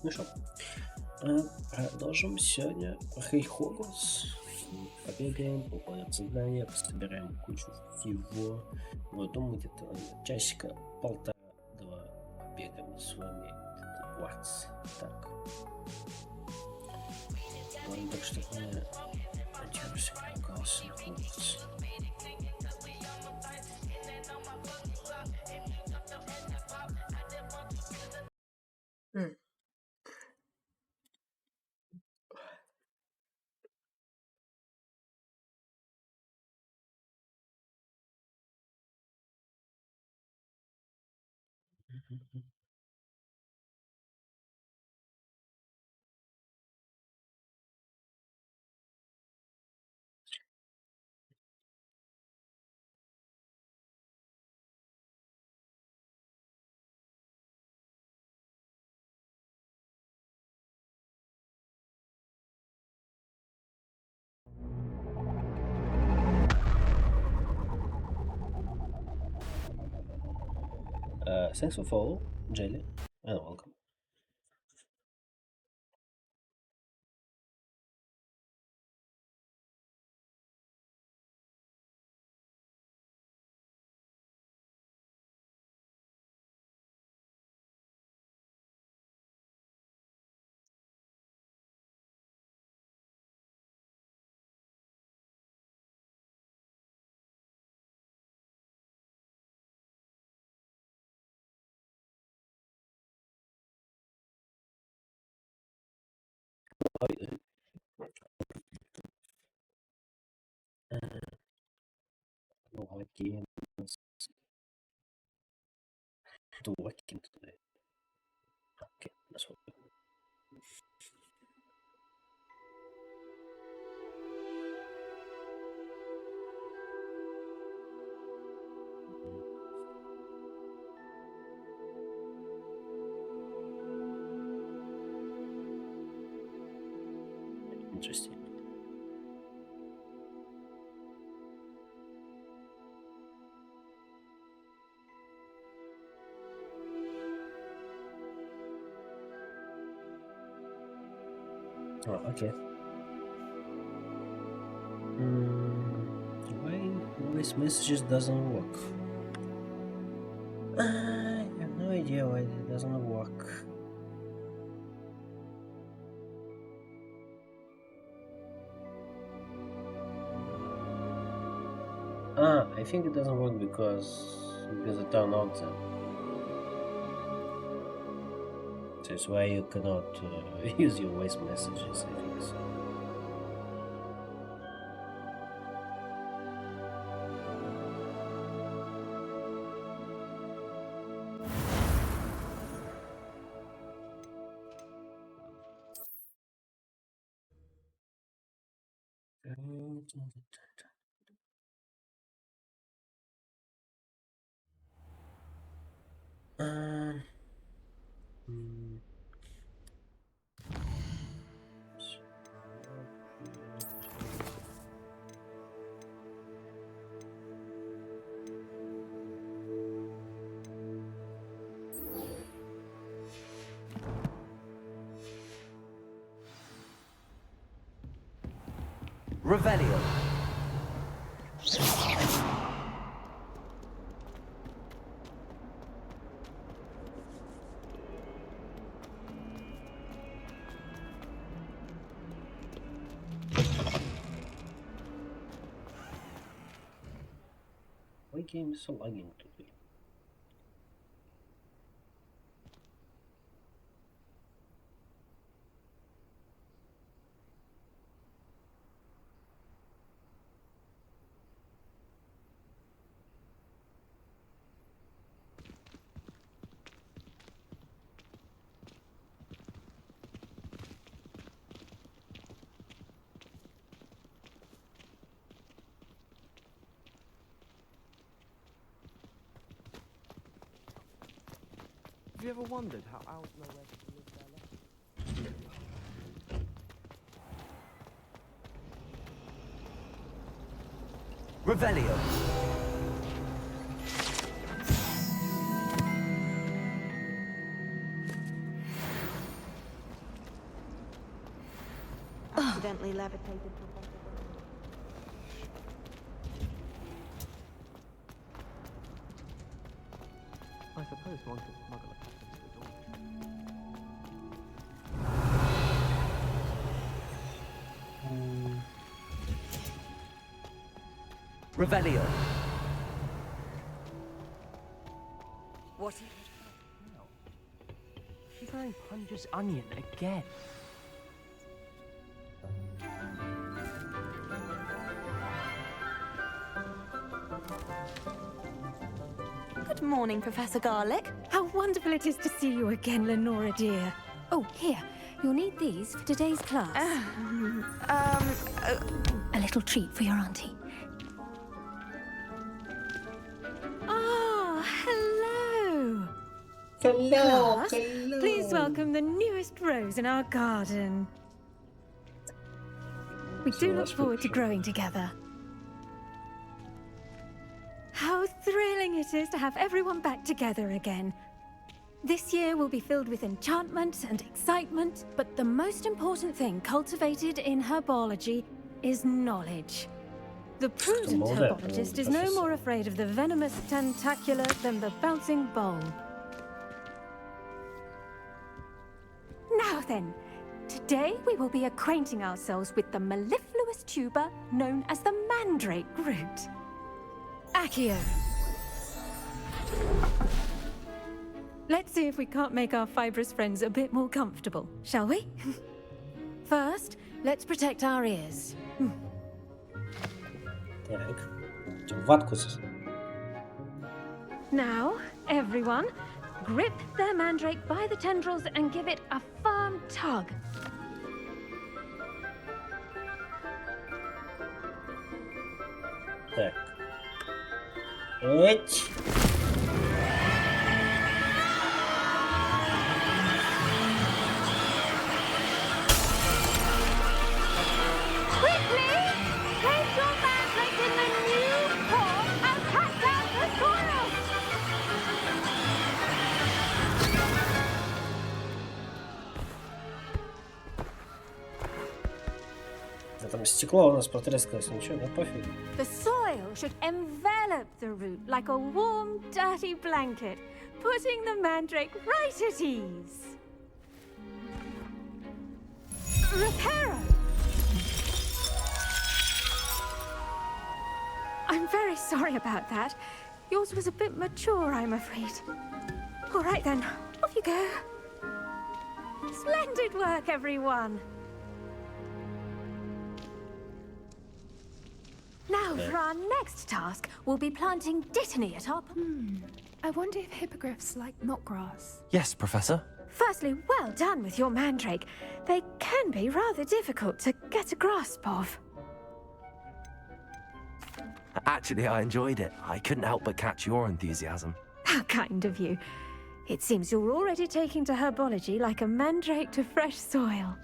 Ну что, продолжим сегодня проходить Хогвартс. Побегаем, по задания, собираем кучу всего. Вот, думаю, где-то часика полтора-два побегаем с вами Хогвартс. Так. Ладно, так что мне надеюсь, оказался на Хогвартс. Thanks for follow, Jelly, and welcome. Walking, walking today. Okay, that's what. Interesting. Oh, okay. Why voice messages doesn't work? I have no idea why it doesn't work. I think it doesn't work because I turn on them. That's why you cannot use your voice messages, I think so. Um, mm, Revelio. Why game is so lagging today? Have you ever wondered how owls know where to live their life? Revelio. accidentally levitated Professor. I suppose one could smuggle a pack into the door. Revelio. What? She's wearing Punja's onion again. Good morning, Professor Garlick. How wonderful it is to see you again, Lenora dear. Oh, here. You'll need these for today's class. A little treat for your auntie. Ah, hello. Hello, Class, please welcome the newest rose in our garden. We do look forward to growing together. How thrilling it is to have everyone back together again. This year will be filled with enchantment and excitement, but the most important thing cultivated in herbology is knowledge. The prudent herbologist is no more afraid of the venomous tentacular than the bouncing bowl. Now then, today we will be acquainting ourselves with the mellifluous tuber known as the mandrake root. Accio. Let's see if we can't make our fibrous friends a bit more comfortable, shall we? First, let's protect our ears. Так. Ватку. Now, everyone, grip their mandrake by the tendrils and give it a firm tug. Так. Эть. Quickly! Place your mandrake in the new pot and cut down the soil! Да там стекло у нас потрескалось, ничего, да пофиг. The soil should envelop the root like a warm, dirty blanket, putting the mandrake right at ease. Reparo! I'm very sorry about that. Yours was a bit mature, I'm afraid. All right then, off you go. Splendid work, everyone. Now, for our next task, we'll be planting dittany at our... I wonder if hippogriffs like knotgrass. Yes, Professor. Firstly, well done with your mandrake. They can be rather difficult to get a grasp of. Actually, I enjoyed it. I couldn't help but catch your enthusiasm. How kind of you. It seems you're already taking to herbology like a mandrake to fresh soil.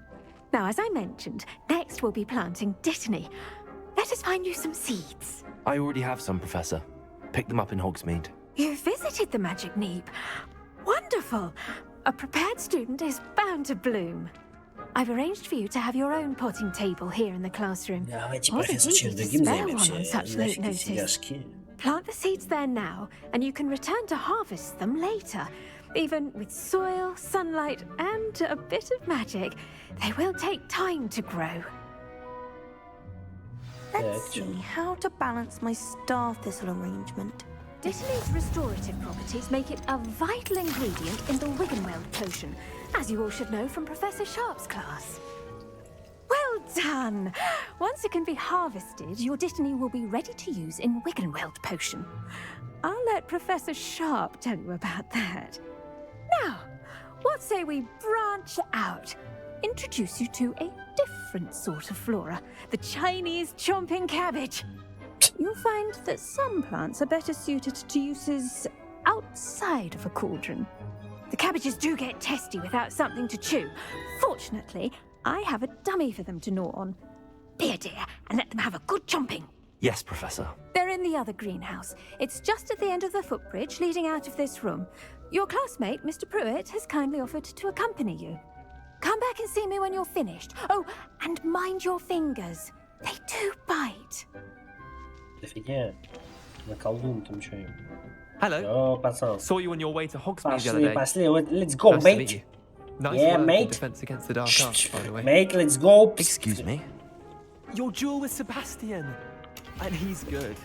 Now, as I mentioned, next we'll be planting dittany. Let us find you some seeds. I already have some, Professor. Picked them up in Hogsmeade. You visited the Magic Neep. Wonderful. A prepared student is bound to bloom. I've arranged for you to have your own potting table here in the classroom. Давайте, Wasn't профессор, easy через to другим spare one займемся. on such late Нафиг эти notice. яшки. Plant the seeds there now, and you can return to harvest them later. Even with soil, sunlight, and a bit of magic, they will take time to grow. Let's see how to balance my star thistle arrangement. Dittany's restorative properties make it a vital ingredient in the Wiggenweld potion, as you all should know from Professor Sharp's class. Well done! Once it can be harvested, your dittany will be ready to use in Wiggenweld potion. I'll let Professor Sharp tell you about that. Now, what say we branch out? Introduce you to a different sort of flora, the Chinese chomping cabbage. You'll find that some plants are better suited to uses outside of a cauldron. The cabbages do get testy without something to chew. Fortunately, I have a dummy for them to gnaw on. Be a dear and let them have a good chomping. Yes, Professor. They're in the other greenhouse. It's just at the end of the footbridge leading out of this room. Your classmate, Mr. Pruitt, has kindly offered to accompany you. Come back and see me when you're finished. Oh, and mind your fingers. They do bite. Офигеть. На колдун там что? Hello. О, пацан. Saw you on your way to Hogsmeade the other Пошли, day. пошли. Let's go, Nice to meet you. mate. Nice Yeah, work mate. in defense against the dark arts, by the way. Mate, let's go. Excuse me? Your duel with Sebastian. And he's good.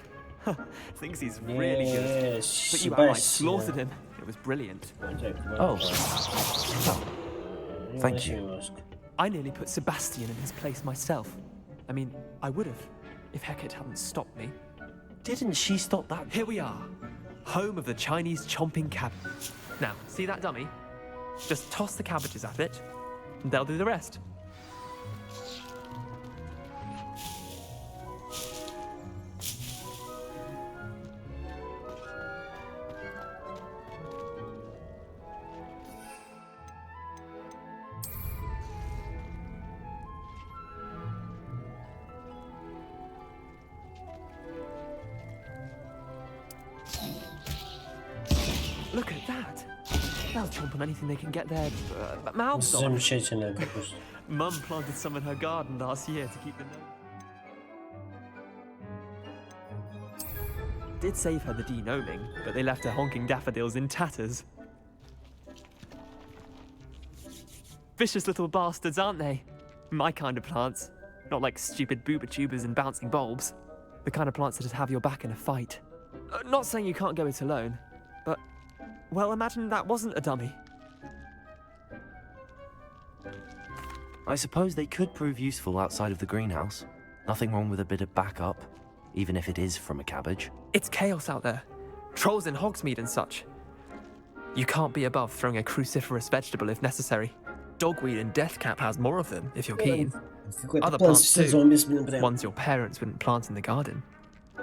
Thinks he's really good. But you outright slaughtered him. It was brilliant. Oh. Thank you. I nearly put Sebastian in his place myself. I mean, I would have, if Hecate hadn't stopped me. Didn't she stop that? Here we are, home of the Chinese chomping cabbage. Now, see that dummy? Just toss the cabbages at it, and they'll do the rest. Look at that. They'll chomp on anything they can get their mouths on. Замечательная капуста. Mum planted some in her garden last year to keep the gnome. Did save her the denoming, but they left her honking daffodils in tatters. Vicious little bastards, aren't they? My kind of plants. Not like stupid booba tubers and bouncing bulbs. The kind of plants that'd have your back in a fight. Not saying you can't go it alone, but, well, imagine that wasn't a dummy. I suppose they could prove useful outside of the greenhouse. Nothing wrong with a bit of backup, even if it is from a cabbage. It's chaos out there. Trolls in Hogsmeade and such. You can't be above throwing a cruciferous vegetable if necessary. Dogweed and deathcap has more of them, if you're keen. Other plants too. Ones your parents wouldn't plant in the garden.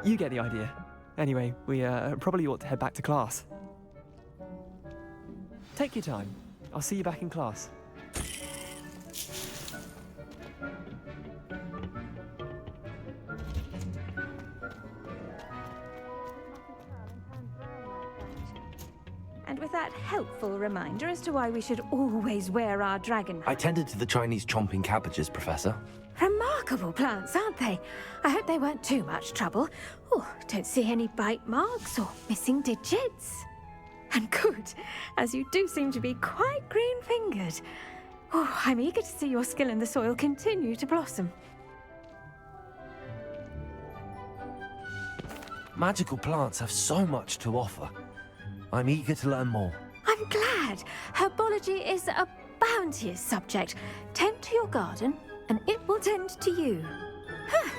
You get the idea. Anyway, we probably ought to head back to class. Take your time. I'll see you back in class. And with that helpful reminder as to why we should always wear our dragon. I tended to the Chinese chomping cabbages, Professor. Remarkable plants, aren't they? I hope they weren't too much trouble. Oh, don't see any bite marks or missing digits. And good, as you do seem to be quite green-fingered. Oh, I'm eager to see your skill in the soil continue to blossom. Magical plants have so much to offer. I'm eager to learn more. I'm glad. Herbology is a bounteous subject. Tend to your garden, and it will tend to you. Huh.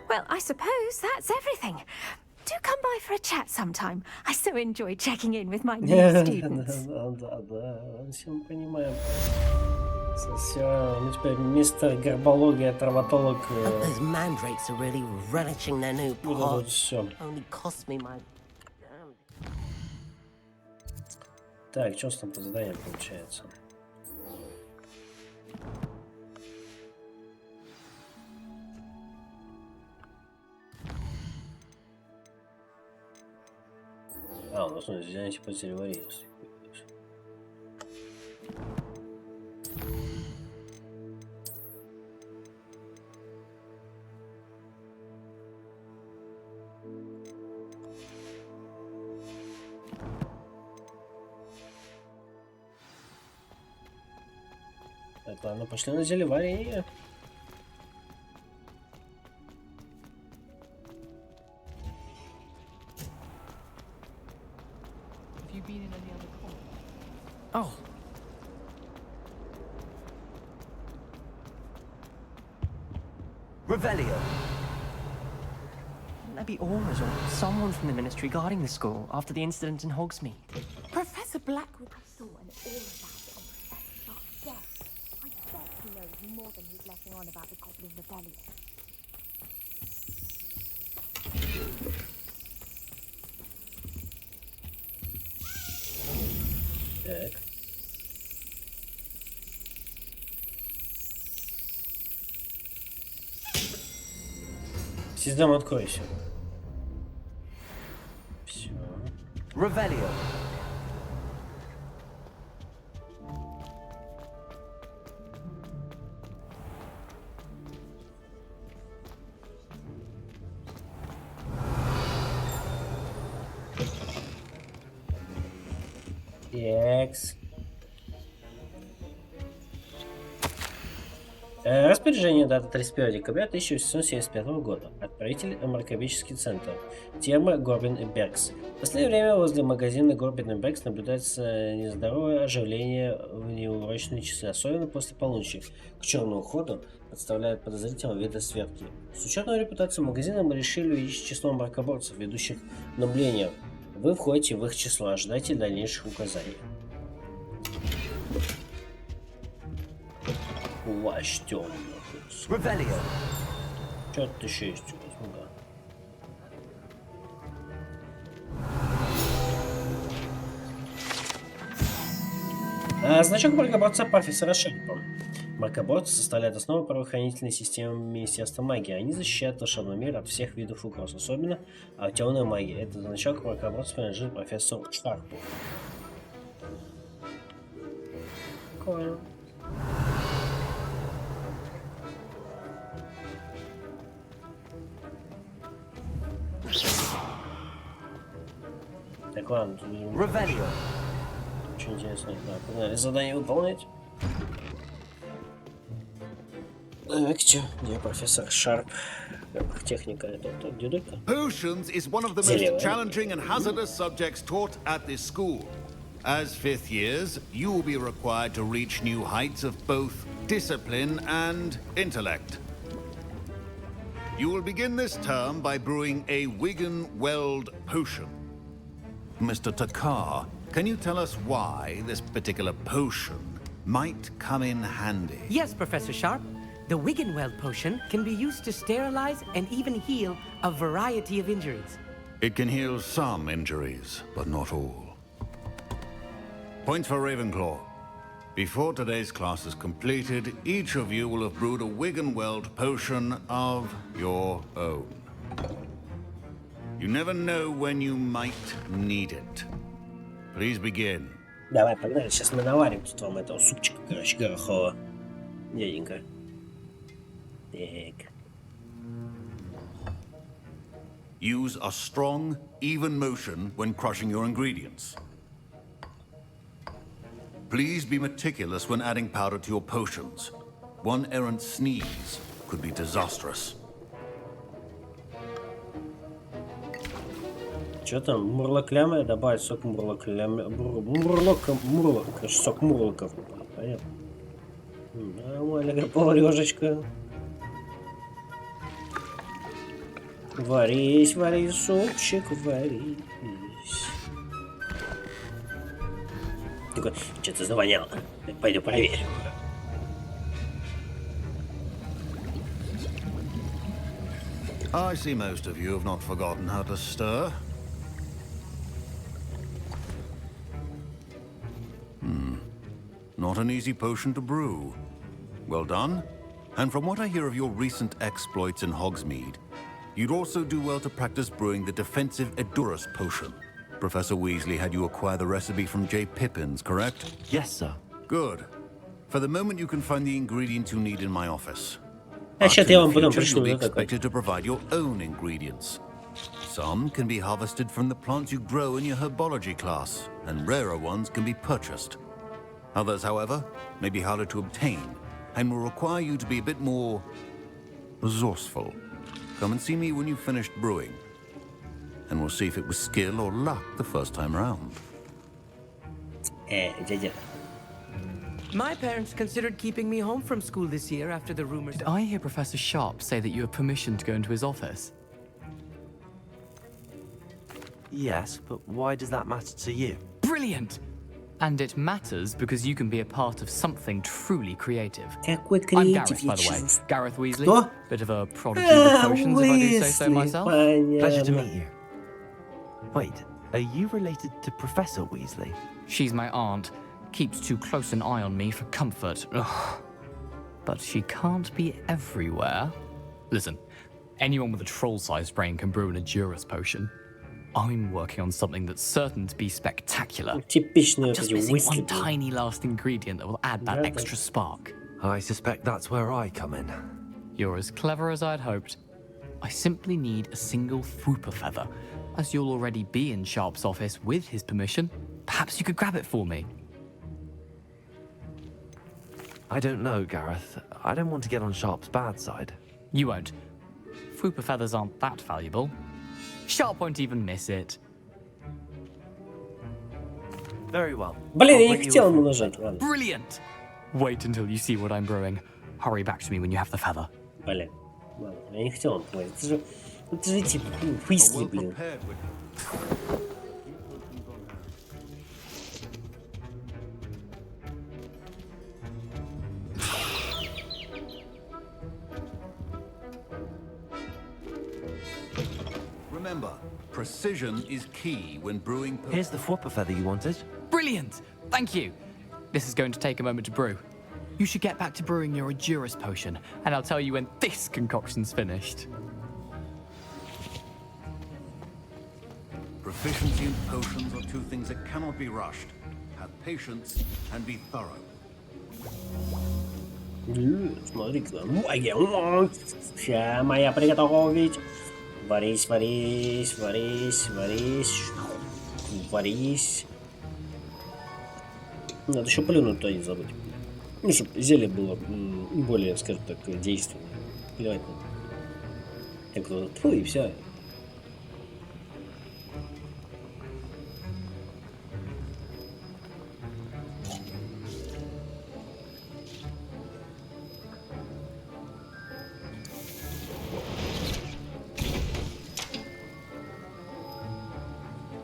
Well, I suppose that's everything. Do come by for a chat sometime. I so enjoy checking in with my new students. Да, все мы понимаем. Все, ну теперь мистер гербология, травматолог. Those mandrakes are really relishing their new Вот это pot. вот все. Only cost me my... Так, что у нас там по заданиям получается? А, у нас здесь типа дереварей. Так, ладно, пошли на зелеварение. Have you been in any other court? Oh. Revelio. Maybe Aura's or someone from the ministry guarding the school after the incident in Hogsmeade. Professor Blackwood... I saw an all about it on Professor Sharp's desk. I bet he knows more than he's letting on about the Goblin Rebellion. Так. Система, откройся. Все. Revelio. Текс. Распоряжение, дата 31 декабря 1875 года. Отправитель Мракобический центр. Тема Горбин и Беркс. В последнее время возле магазина Горбин и Беркс наблюдается нездоровое оживление в неурочные часы, особенно после полуночи. К черному ходу подставляют подозрительного вида сверки. С учетом репутации магазина мы решили увеличить число мракоборцев, ведущих наблюдение. Вы входите в их число, ожидайте дальнейших указаний. Плащ темный. Что-то еще есть у нас, да. Значок мракоборца профессора Шерпа. Мракоборцы составляют основу правоохранительной системы Министерства магии. Они защищают волшебный мир от всех видов угроз, особенно от темной магии. Этот значок мракоборца принадлежит профессору Шарпу. Прикольно. Так, ладно, тут что интересно, да, погнали задание выполнять. Так, чё, где профессор Шарп? Техника, это дедулька? Potions is one of the Зелье. most challenging and hazardous subjects taught at this school. As fifth years, you will be required to reach new heights of both discipline and intellect. You will begin this term by brewing a Wigan-Weld potion. Mr. Takar, can you tell us why this particular potion might come in handy? Yes, Professor Sharp. The Wiggenweld potion can be used to sterilize and even heal a variety of injuries. It can heal some injuries, but not all. Point for Ravenclaw. Before today's class is completed, each of you will have brewed a Wiggenweld potion of your own. You never know when you might need it. Please begin. Давай, погнали, сейчас мы наварим тут вам этого супчика, короче, горохового. Дяденька. Так. Use a strong, even motion when crushing your ingredients. Please be meticulous when adding powder to your potions. One errant sneeze could be disastrous. Что там? Мурлокляма, добавить сок мурлокляма. Мурлок, короче, сок мурлоков. Понятно. Нормально, поварешечка. Варись, варись, супчик, варись. Такой, что-то завоняло. Пойду проверю. I see most of you have not forgotten how to stir. Not an easy potion to brew. Well done. And from what I hear of your recent exploits in Hogsmeade, you'd also do well to practice brewing the defensive Edurus potion. Professor Weasley had you acquire the recipe from J. Pippins, correct? Yes, sir. Good. For the moment, you can find the ingredients you need in my office. Сейчас But я in вам the потом future, пришлю, you'll be да, такой. expected to provide your own ingredients. Some can be harvested from the plants you grow in your herbology class, and rarer ones can be purchased. Others, however, may be harder to obtain, and will require you to be a bit more resourceful. Come and see me when you've finished brewing, and we'll see if it was skill or luck the first time round. Дядя. My parents considered keeping me home from school this year after the rumors. Did I hear Professor Sharp say that you have permission to go into his office? Yes, but why does that matter to you? Brilliant! And it matters because you can be a part of something truly creative. Какой I'm креатив, Gareth, by the way. Jesus. Gareth Weasley. Кто? Bit of a prodigy with potions, if I do say so myself. Pleasure to Понятно. meet you. Wait, are you related to Professor Weasley? She's my aunt. Keeps too close an eye on me for comfort. Ugh. But she can't be everywhere. Listen, anyone with a troll-sized brain can brew an Edurus potion. I'm working on something that's certain to be spectacular. Типичные вот Just эти missing мысли. one tiny last ingredient that will add that Да, да. extra spark. I suspect that's where I come in. You're as clever as I'd hoped. I simply need a single Fwooper feather, as you'll already be in Sharp's office with his permission. Perhaps you could grab it for me. I don't know, Gareth. I don't want to get on Sharp's bad side. You won't. Fwooper feathers aren't that valuable. Sharp won't even miss it. Very well. Блин, I'll я не bring you хотел a ему fruit нажать. feather. Ладно. Brilliant! Wait until you see what I'm brewing. Hurry back to me when you have the feather. Блин. Ладно, я не хотел он говорить. Это же типа Уизли, блин. Remember, precision is key when brewing. Here's the Fwooper feather you wanted. Brilliant! Thank you! This is going to take a moment to brew. You should get back to brewing your Edurus potion, and I'll tell you when this concoction's finished. Proficiency in potions are two things that cannot be rushed. Have patience and be thorough. Смотри-ка, магия. Ща моя приготовить. Варись, варись, варись, варись. Варись. Надо еще плюнуть туда не забыть. Ну, чтобы зелье было более, скажем так, действенное. Плевать надо. Так вот, фу, и все.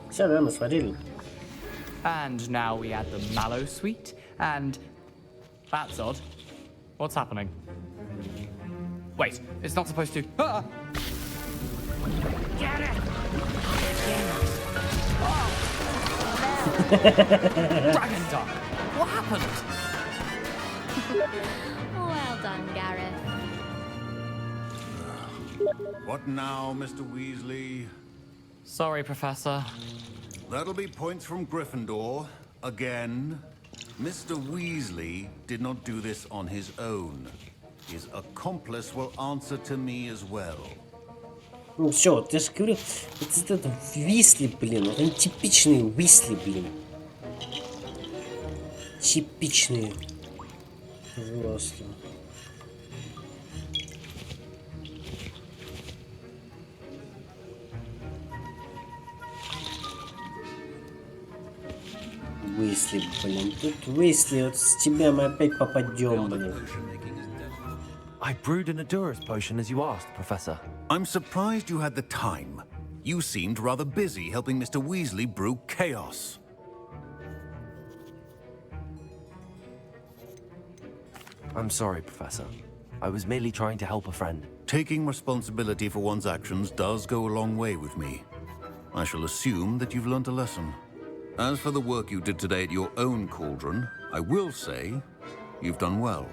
Все, да, мы сварили. And now we add the mallow sweet, and... That's odd. What's happening? Wait, it's not supposed to... Ah! Get it! Oh! Dragon Duck! What happened? Well done, Gareth. What now, Mr. Weasley? Sorry, Professor. That'll be points from Gryffindor. Again. Mr. Weasley did not do this on his own. His accomplice will answer to me as well. Ну все, вот я же говорю, это Уизли, блин, вот они типичные Уизли, блин. Типичные. Просто. Уизли, блин, тут Уизли, вот с тебя мы опять попадем, блин. I brewed an Edurus potion as you asked, Professor. I'm surprised you had the time. You seemed rather busy helping Mr. Weasley brew chaos. I'm sorry, Professor. I was merely trying to help a friend. Taking responsibility for one's actions does go a long way with me. I shall assume that you've learnt a lesson. As for the work you did today at your own cauldron, I will say you've done well.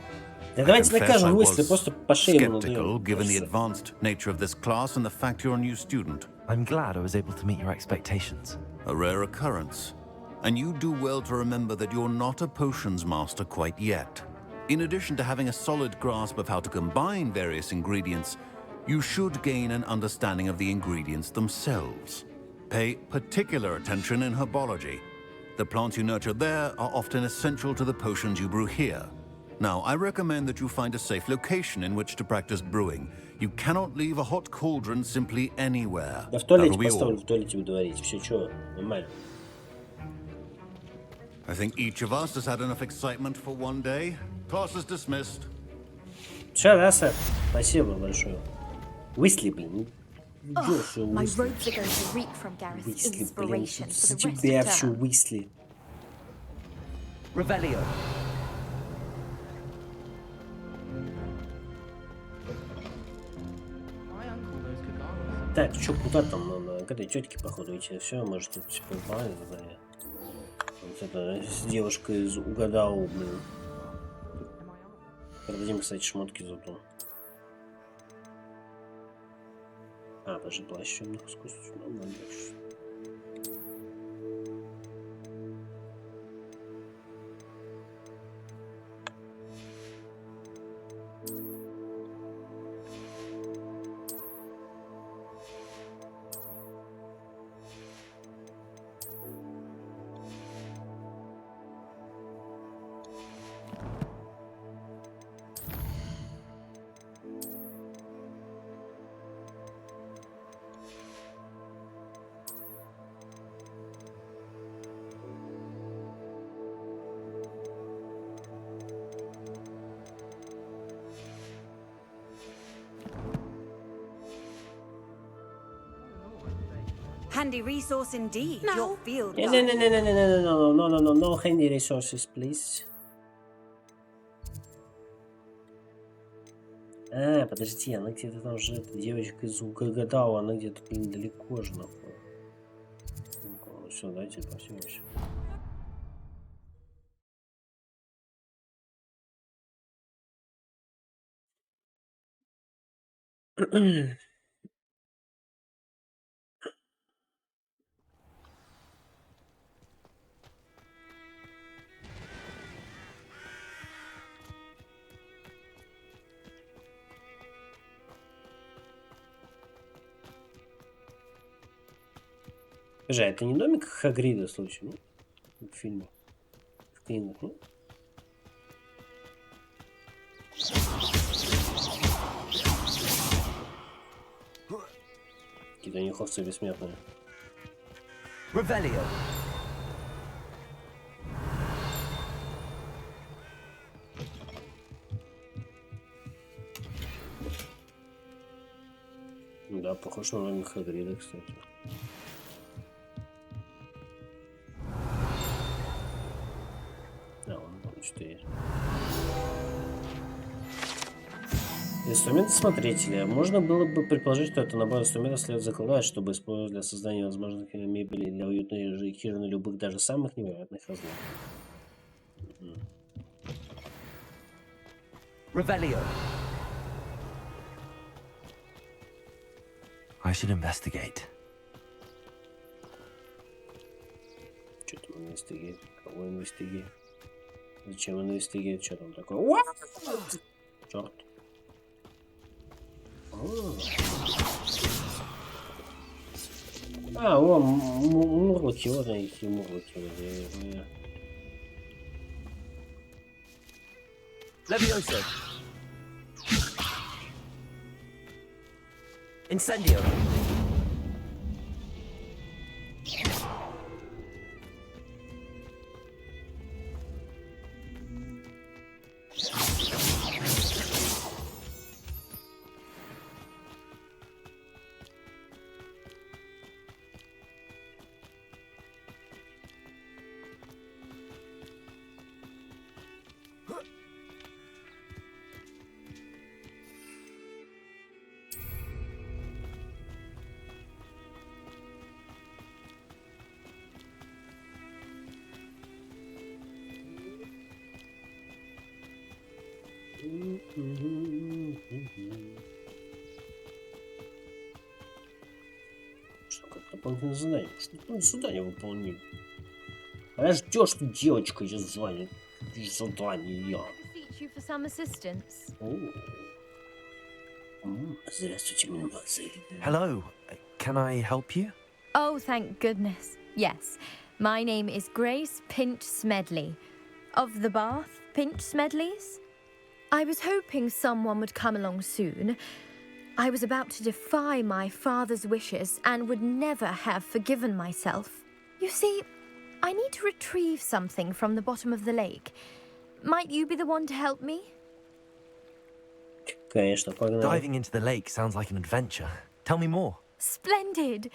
Да давайте I накажем was Уизли, просто по шее ему skeptical надаем. given the advanced nature of this class and the fact you're a new student. I'm glad I was able to meet your expectations. A rare occurrence. And you do well to remember that you're not a potions master quite yet. In addition to having a solid grasp of how to combine various ingredients, you should gain an understanding of the ingredients themselves. Pay particular attention in herbology. The plants you nurture there are often essential to the potions you brew here. Now, I recommend that you find a safe location in which to practice brewing. You cannot leave a hot cauldron simply anywhere. Я в туалете That'll be поставлю, all. в туалете буду варить. Все, чё, нормально. I think each of us has had enough excitement for one day. Class is dismissed. Все, да, сэр? Спасибо большое. Уизли, блин. Дёшево, My Уизли. robes are going to reek from Gareth's Уизли, блин, inspiration тут for за the rest тебя of все term. Уизли. Revelio. Так, чё, куда там надо? К этой тетке, походу, идти. Все, может, тут все выполнять задание. Вот это с девушкой из угадал, блин. Продадим, кстати, шмотки зато. А, даже плащ темных искусств. Ну, ладно, дальше. handy resource indeed. No. Your field No, guide. no handy resources, please. А, подожди, она где-то там же, эта девочка из угадала, она где-то, блин, далеко же нахуй. Ну, все, давайте пойдемте. Скажи, а это не домик Хагрида, случайно? Ну, в фильме. В книгах, ну? Какие-то у них овцы бессмертные. Revelio. Да, похож на домик Хагрида, кстати. А, он что есть. Инструменты смотрителя. Можно было бы предположить, что это набор инструментов следует закладывать, чтобы использовать для создания возможных мебели для уютной хижины любых, даже самых невероятных размеров. Revelio. I should investigate. Что там инвестигейт? Кого инвестигейт? Зачем инвестигейт? Что там такое? Черт. А, о, мурлоки, вот они, какие мурлоки. Levioso. Incendio. Что, как дополнительное задание? Что ты задание выполнил? А ждешь, что девочка сейчас звонит. Задание. For some assistance. Здравствуйте, мадемуазель. Hello. Can I help you? Oh, thank goodness. Yes. My name is Grace Pinch Smedley. Of the Bath Pinch Smedleys. I was hoping someone would come along soon. I was about to defy my father's wishes and would never have forgiven myself. You see, I need to retrieve something from the bottom of the lake. Might you be the one to help me? Конечно, погнали. Diving into the lake sounds like an adventure. Tell me more. Splendid!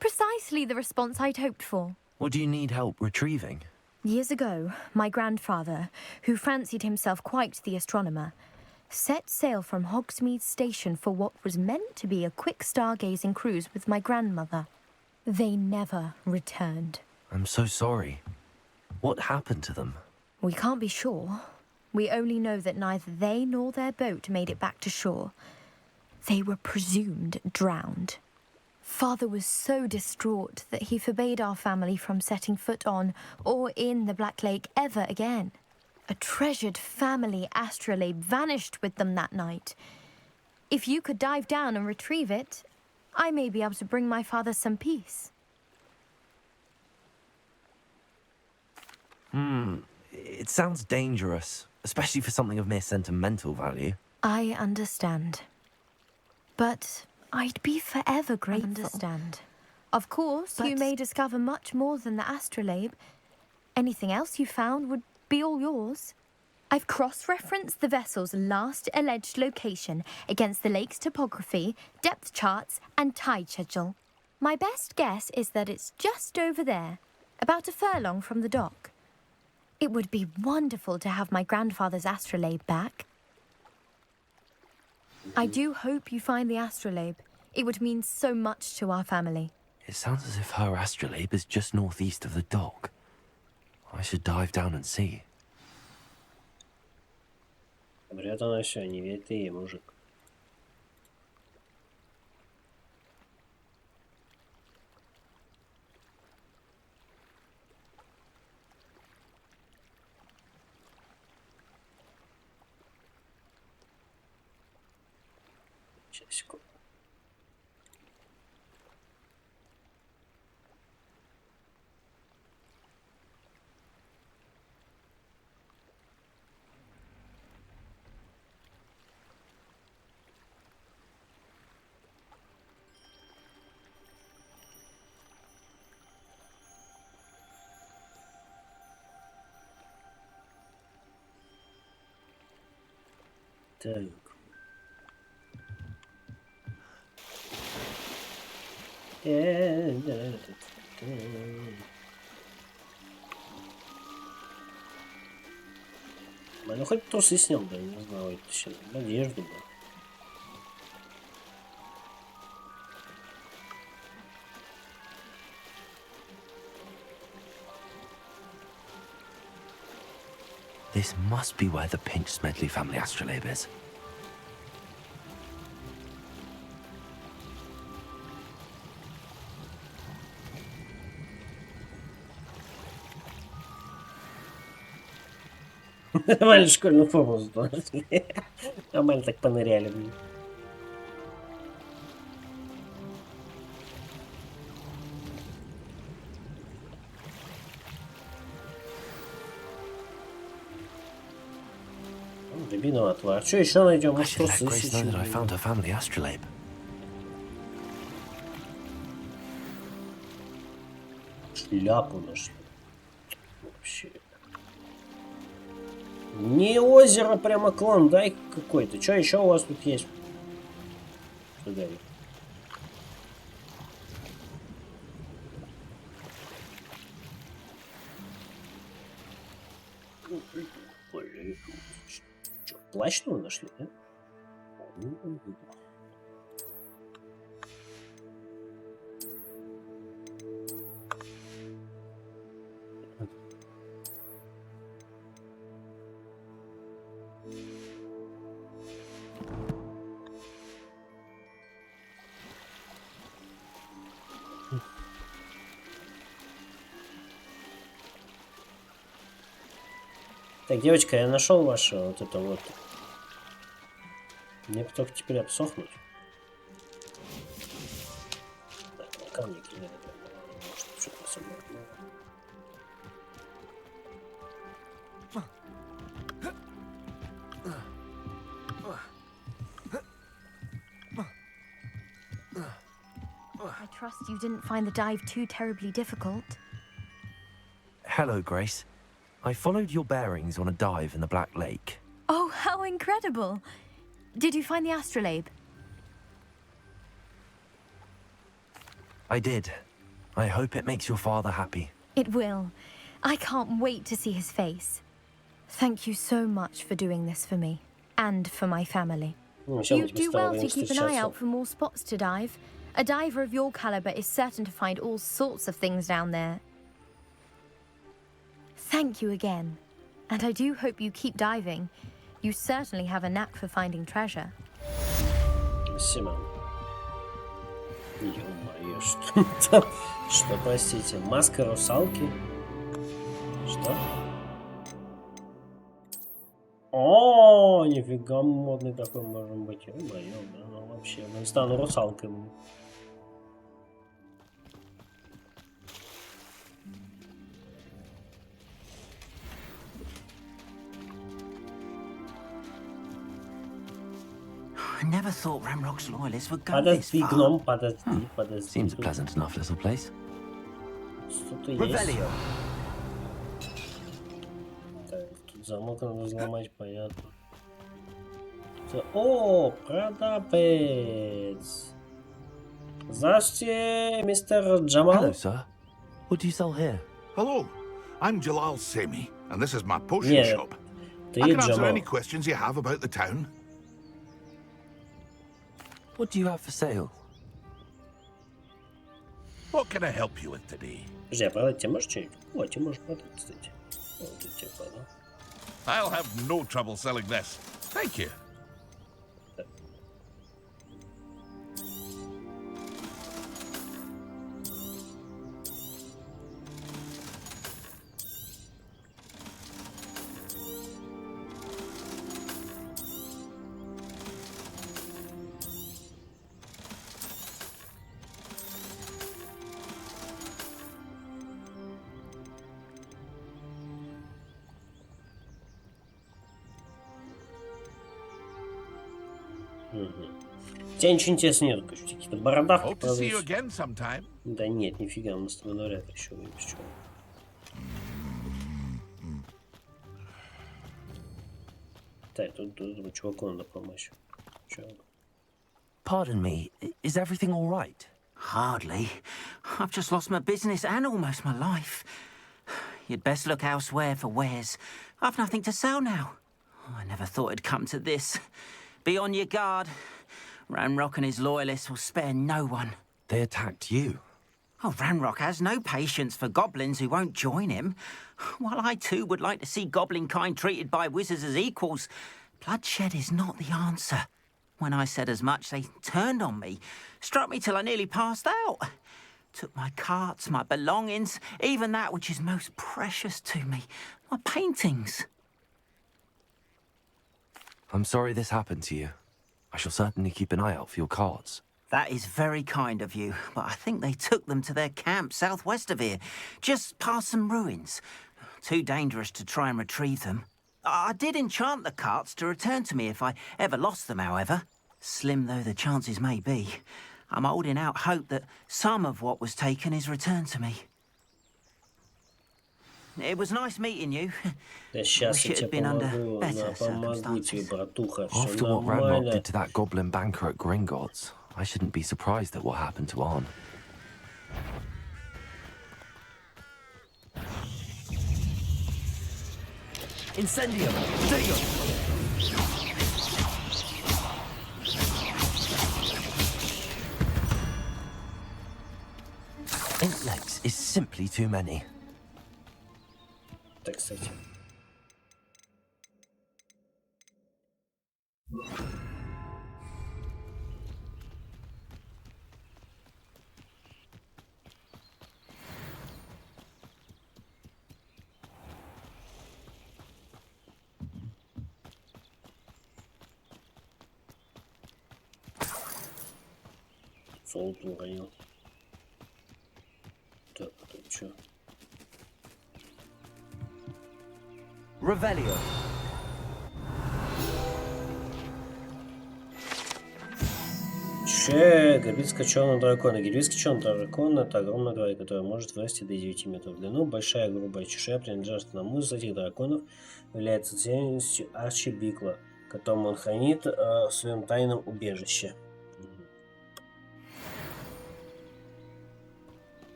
Precisely the response I'd hoped for. What do you need help retrieving? Years ago, my grandfather, who fancied himself quite the astronomer, set sail from Hogsmeade Station for what was meant to be a quick stargazing cruise with my grandmother. They never returned. I'm so sorry. What happened to them? We can't be sure. We only know that neither they nor their boat made it back to shore. They were presumed drowned. Father was so distraught that he forbade our family from setting foot on or in the Black Lake ever again. A treasured family astrolabe vanished with them that night. If you could dive down and retrieve it, I may be able to bring my father some peace. It sounds dangerous, especially for something of mere sentimental value. I understand. But I'd be forever grateful. Understand. Of course, you may discover much more than the astrolabe. Anything else you found would be all yours. I've cross-referenced the vessel's last alleged location against the lake's topography, depth charts, and tide schedule. My best guess is that it's just over there, about a furlong from the dock. It would be wonderful to have my grandfather's astrolabe back. I do hope you find the astrolabe. It would mean so much to our family. It sounds as if her astrolabe is just northeast of the dock. I should dive down and see. Врет она все, не верь ты ей, мужик. Сейчас, секунду. Так. Ну хоть трусы снял, да, не знаю, это еще одежду, да. This must be where the Pinch Smedley family astrolabe is. Нормально школьную форму сдали. Нормально так поныряли, блин. Рябиновый отвар. Что еще найдем? I should let Grace know that I found her family astrolabe. Шляпу нашли. Вообще. Не озеро, прямо клондайк какой-то. Что еще у вас тут есть? Туда. Что, плащ что нашли, да? Так, девочка, я нашел ваше вот это вот. Мне бы только теперь обсохнуть. Так, камни кидали. Может, что-то собрать. I trust you didn't find the dive too terribly difficult. Hello, Grace. I followed your bearings on a dive in the Black Lake. Oh, how incredible! Did you find the astrolabe? I did. I hope it makes your father happy. It will. I can't wait to see his face. Thank you so much for doing this for me. And for my family. You do well to keep an eye out for more spots to dive. A diver of your caliber is certain to find all sorts of things down there. Thank you again. And I do hope you keep diving. You certainly have a knack for finding treasure. Спасибо. Ё-моё, что там? Что, простите? Маска русалки? Что? О, нифига модный такой можем быть. Ё-моё, ну вообще, мы стану русалкой. I never thought Ramrock's loyalists would go this Подожди, far. гном, подожди. Seems a pleasant enough little place. Что-то есть. Так, тут замок надо взломать, понятно. О, продавец. Здравствуйте, мистер Джамал. Hello, sir. What do you sell here? Hello, I'm Jalal Semi, and this is my potion Нет, shop. ты I can answer Джамал. any questions you have about the town. What do you have for sale? What can I help you with today? Подожди, а продать тебе можешь что-нибудь? О, тебе можешь продать, кстати. Вот я тебе продал. I'll have no trouble selling this. Thank you. Тебя ничего интересного нет, короче, какие-то бородавки Hope to see you продаются. again sometime. Да нет, нифига, мы с тобой навряд ли еще увидимся. Так, тут чуваку надо помочь. Чувак. Pardon me, is everything all right? Hardly. I've just lost my business and almost my life. You'd best look elsewhere for wares. I've nothing to sell now. I never thought it'd come to this. Be on your guard. Ranrock and his loyalists will spare no one. They attacked you. Oh, Ranrock has no patience for goblins who won't join him. While I too would like to see goblin kind treated by wizards as equals, bloodshed is not the answer. When I said as much, they turned on me, struck me till I nearly passed out. Took my carts, my belongings, even that which is most precious to me, my paintings. I'm sorry this happened to you. I shall certainly keep an eye out for your cards. That is very kind of you, but I think they took them to their camp southwest of here, just past some ruins. Too dangerous to try and retrieve them. I did enchant the carts to return to me if I ever lost them, however. Slim though the chances may be, I'm holding out hope that some of what was taken is returned to me. It was nice meeting you. Да сейчас Wish я it тебе had been under помогу, better помогу тебе, circumstances. братуха, все After what Ranrock нормально. did to that goblin banker at Gringotts, I shouldn't be surprised at what happened to Arn. Incendium! Int legs is simply too many. Так, кстати. Золото уронил. Так, тут что? Revelio. Грибец кочевого дракона. Грибец кочевого дракона — это огромная тварь, которая может вырасти до 9 метров в длину. Большая грубая чешуя принадлежит одному из этих драконов, является ценностью Арчи Бикла, которому он хранит в своем тайном убежище.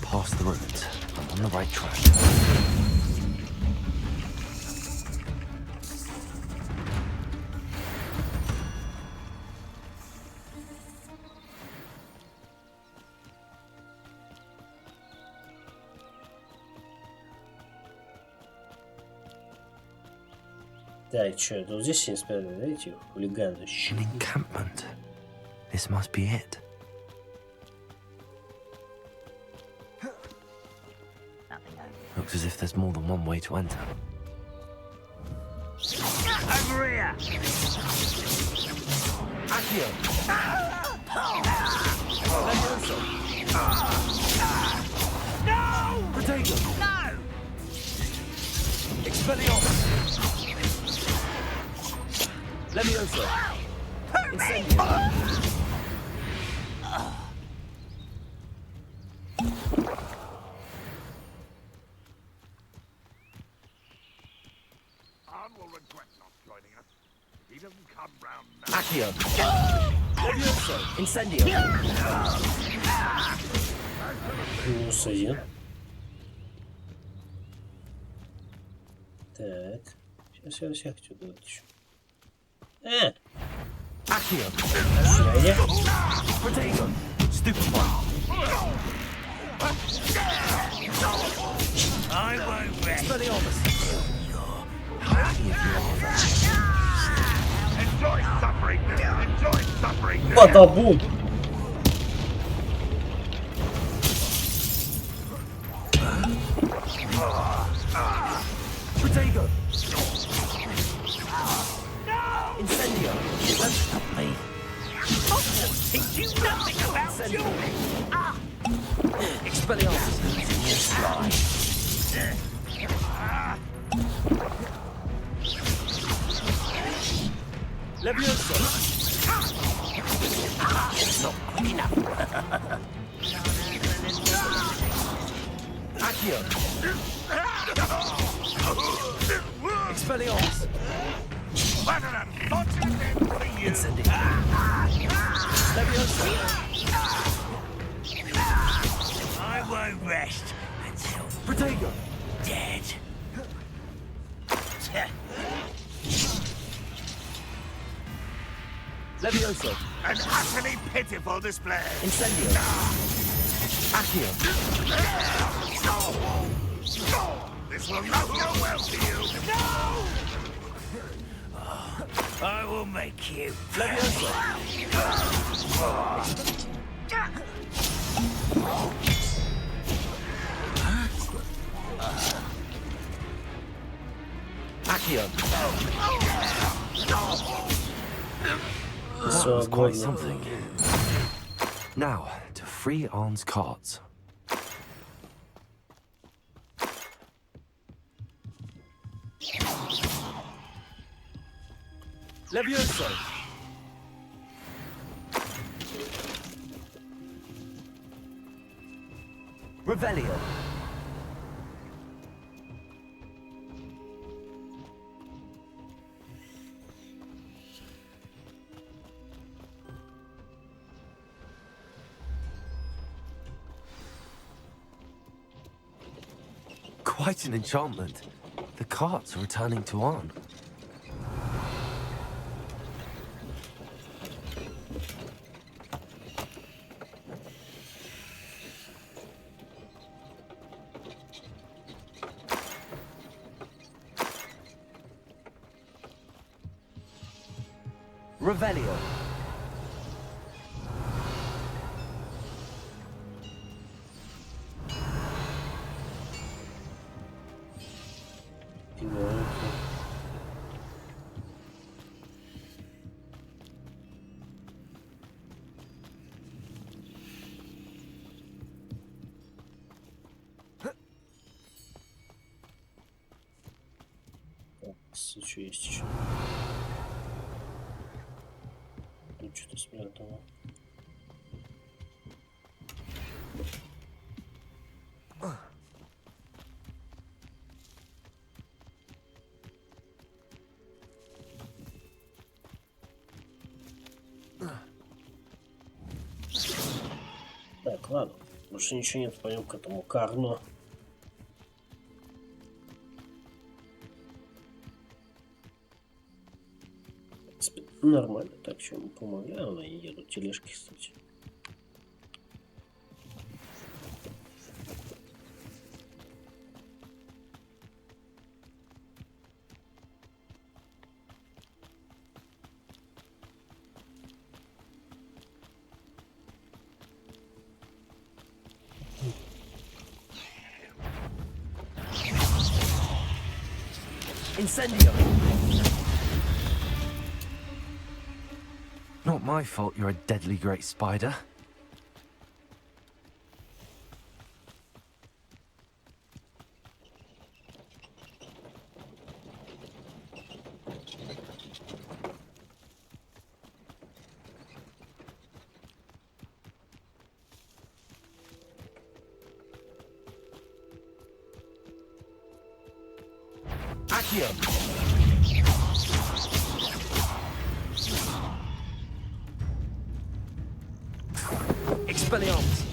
Past the ruins. I'm on the right track. Так, что, это вот здесь они спрятали, да, эти хулиганы? An encampment. This must be it. Looks as if there's more than one way to enter. Over here! Accio! No! Protego! No! Expelliarmus! Levioso! Incendio! Arn will regret not joining us. He doesn't come round now. Accio! Levioso! Incendio! Минус 1. Так. Сейчас я всех отсюда вытащу. Accio! Связи. Protego! Stupefy! I won't rest. Expelliarmus! Enjoy suffering. Enjoy suffering. Бадабум. Protego! Incendio! Let's stop me! Teach you nothing about dueling. Expelliarmus! Levioso! Not quick enough! Accio! Expelliarmus! What an unfortunate end for you. Incendio! Levioso! I won't rest until Protego! dead. Levioso! An utterly pitiful display. Incendio! Accio! This will not go well for you. No! I will make you. Levioso! Accio! That was quite something. Now, to free Arn's cards. Levioso! Revelio! Quite an enchantment. The carts are returning to Arn. Revelio. Что есть еще? Тут что-то спрятано. Так, ладно. Больше ничего нет, пойдем к этому Карну. Нормально, так что ему помогаю, они едут тележки, кстати. Incendio! Not my fault you're a deadly great spider. Accio! Expelliarmus!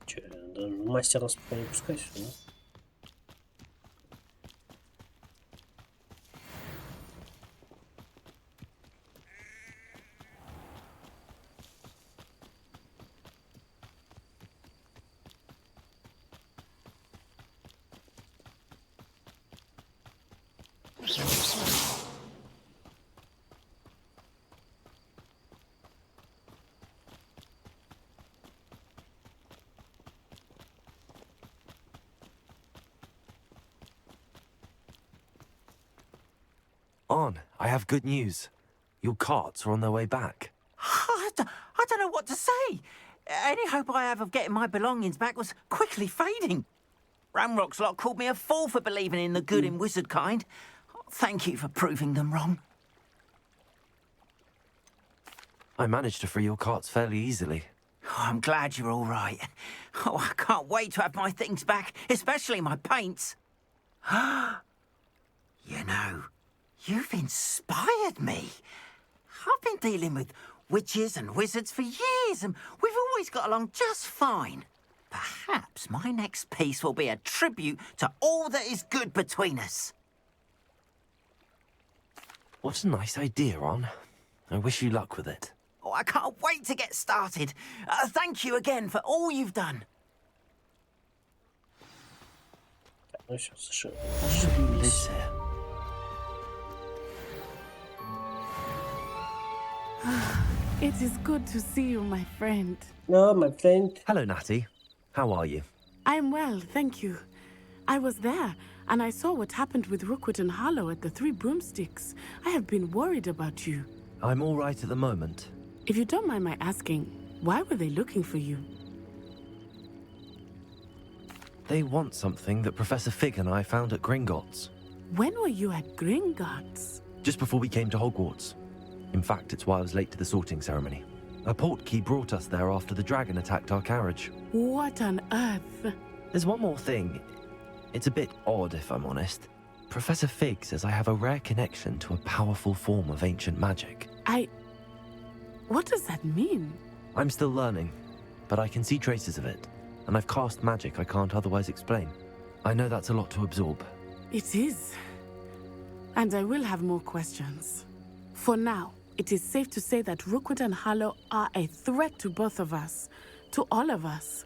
Че, мастера не пускать, что ли? On, I have good news. Your carts are on their way back. I don't know what to say. Any hope I have of getting my belongings back was quickly fading. Ramrock's lot called me a fool for believing in the good in wizard kind. Thank you for proving them wrong. I managed to free your carts fairly easily. Oh, I'm glad you're all right. Oh, I can't wait to have my things back, especially my paints. You know, you've inspired me. I've been dealing with witches and wizards for years, and we've always got along just fine. Perhaps my next piece will be a tribute to all that is good between us. What a nice idea, On. I wish you luck with it. Oh, I can't wait to get started. Thank you again for all you've done. Ну сейчас, Lives here. It is good to see you, my friend. No, my friend. Hello, Natty. How are you? I'm well, thank you. I was there, and I saw what happened with Rookwood and Harlow at the Three Broomsticks. I have been worried about you. I'm all right at the moment. If you don't mind my asking, why were they looking for you? They want something that Professor Fig and I found at Gringotts. When were you at Gringotts? Just before we came to Hogwarts. In fact, it's why I was late to the sorting ceremony. A portkey brought us there after the dragon attacked our carriage. What on earth? There's one more thing. It's a bit odd, if I'm honest. Professor Fig says I have a rare connection to a powerful form of ancient magic. What does that mean? I'm still learning, but I can see traces of it, and I've cast magic I can't otherwise explain. I know that's a lot to absorb. It is. And I will have more questions. For now, it is safe to say that Rookwood and Harlow are a threat to both of us, to all of us,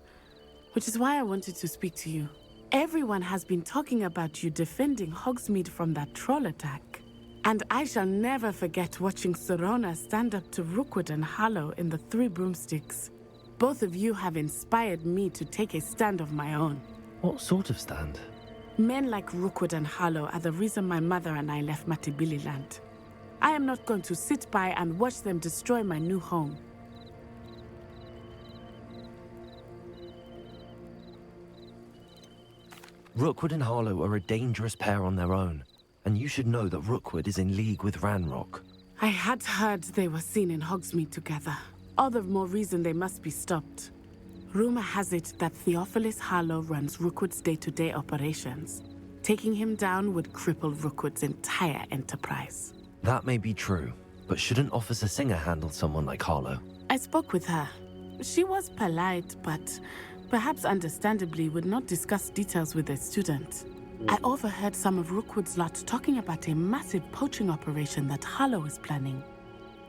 which is why I wanted to speak to you. Everyone has been talking about you defending Hogsmeade from that troll attack. And I shall never forget watching Sorona stand up to Rookwood and Harlow in the Three Broomsticks. Both of you have inspired me to take a stand of my own. What sort of stand? Men like Rookwood and Harlow are the reason my mother and I left Matibili Land. I am not going to sit by and watch them destroy my new home. Rookwood and Harlow are a dangerous pair on their own, and you should know that Rookwood is in league with Ranrock. I had heard they were seen in Hogsmeade together. All the more reason they must be stopped. Rumor has it that Theophilus Harlow runs Rookwood's day-to-day operations. Taking him down would cripple Rookwood's entire enterprise. That may be true, but shouldn't Officer Singer handle someone like Harlow? I spoke with her. She was polite, but perhaps understandably would not discuss details with a student. I overheard some of Rookwood's lot talking about a massive poaching operation that Harlow is planning.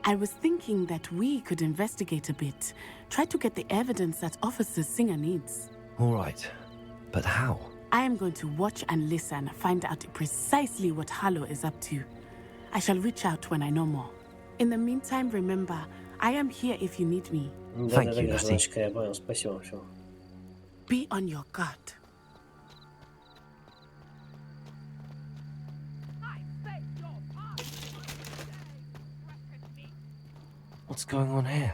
I was thinking that we could investigate a bit, try to get the evidence that Officer Singer needs. All right, but how? I am going to watch and listen, find out precisely what Harlow is up to. I shall reach out when I know more. In the meantime, remember, I am here if you need me. Thank you, Natty. Я понял, спасибо, все. Be on your guard. What's going on here?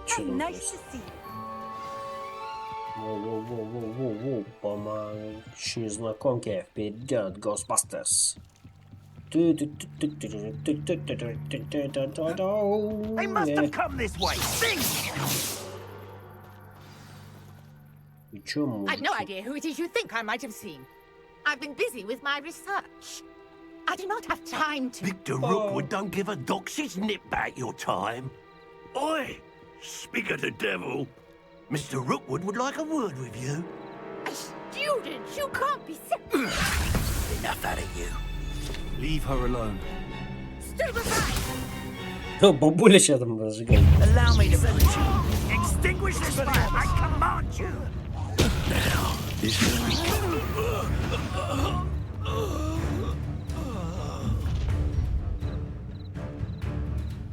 Чё там Nice to see you. Воу-воу-воу-воу-воу. Помочь незнакомке. Вперед, Ghostbusters. They must have come this way. Think! I've no idea who it is you think I might have seen. I've been busy with my research. I do not have time to... Victor Rookwood don't give a doxy's nip back your time. Oi! Speak of the devil. Mr. Rookwood would like a word with you. A student? You can't be sick. Enough out of you. Leave her alone. Stay aside! О, бабуля сейчас там разжигает. Allow me to put you. Extinguish this fire. I command you. Now, this will be...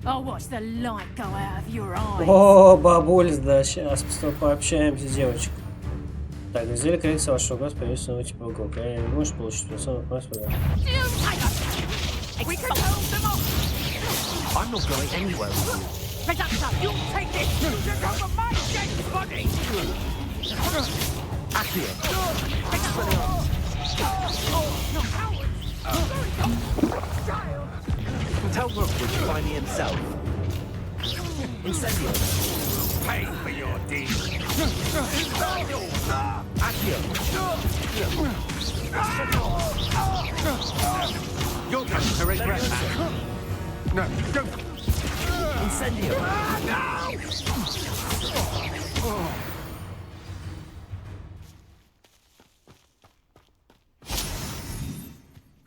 I'll watch the light go out of your eyes. О, бабуль, да, сейчас пообщаемся, девочка. Так, взяли коллекцию вашего глаз, появился новый тип уголка. Я не можешь получить персону просто. I'm not going anywhere with you. Reductor, you take this! You took over my dead body! Accio. Tell Rookwood to find me himself. Incendio. Pay for your deeds. Accio. You're going to regret that. No, don't. Incendio.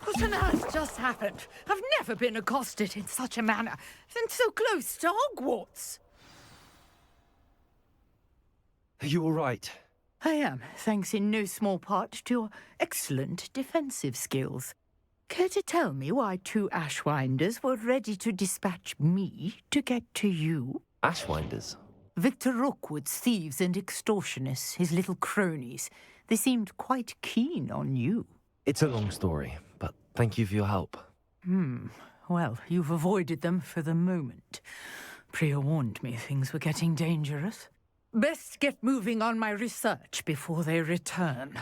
What on earth just happened? I've never been accosted in such a manner, and so close to Hogwarts. Are you all right? I am, thanks in no small part to your excellent defensive skills. Care to tell me why two Ashwinders were ready to dispatch me to get to you? Ashwinders? Victor Rookwood's thieves and extortionists, his little cronies. They seemed quite keen on you. It's a long story, but thank you for your help. Well, you've avoided them for the moment. Priya warned me things were getting dangerous. Best get moving on my research before they return.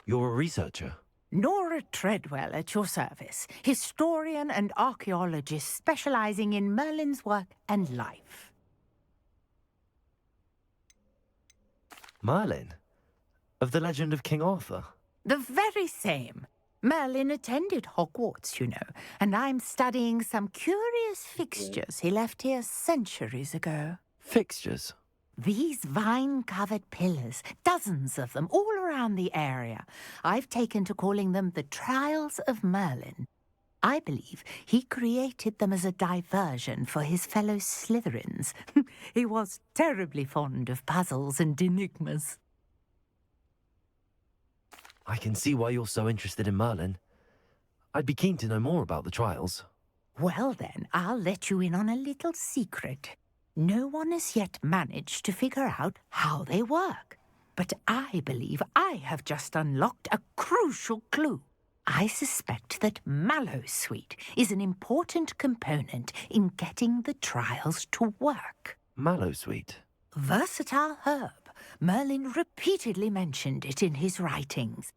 You're a researcher? Nora Treadwell at your service, historian and archaeologist specializing in Merlin's work and life. Merlin? Of the legend of King Arthur? The very same. Merlin attended Hogwarts, you know, and I'm studying some curious fixtures he left here centuries ago. Fixtures? These vine-covered pillars, dozens of them, all around the area. I've taken to calling them the Trials of Merlin. I believe he created them as a diversion for his fellow Slytherins. He was terribly fond of puzzles and enigmas. I can see why you're so interested in Merlin. I'd be keen to know more about the trials. Well then, I'll let you in on a little secret. No one has yet managed to figure out how they work. But I believe I have just unlocked a crucial clue. I suspect that Mallowsweet is an important component in getting the trials to work. Mallowsweet? Versatile herb. Merlin repeatedly mentioned it in his writings.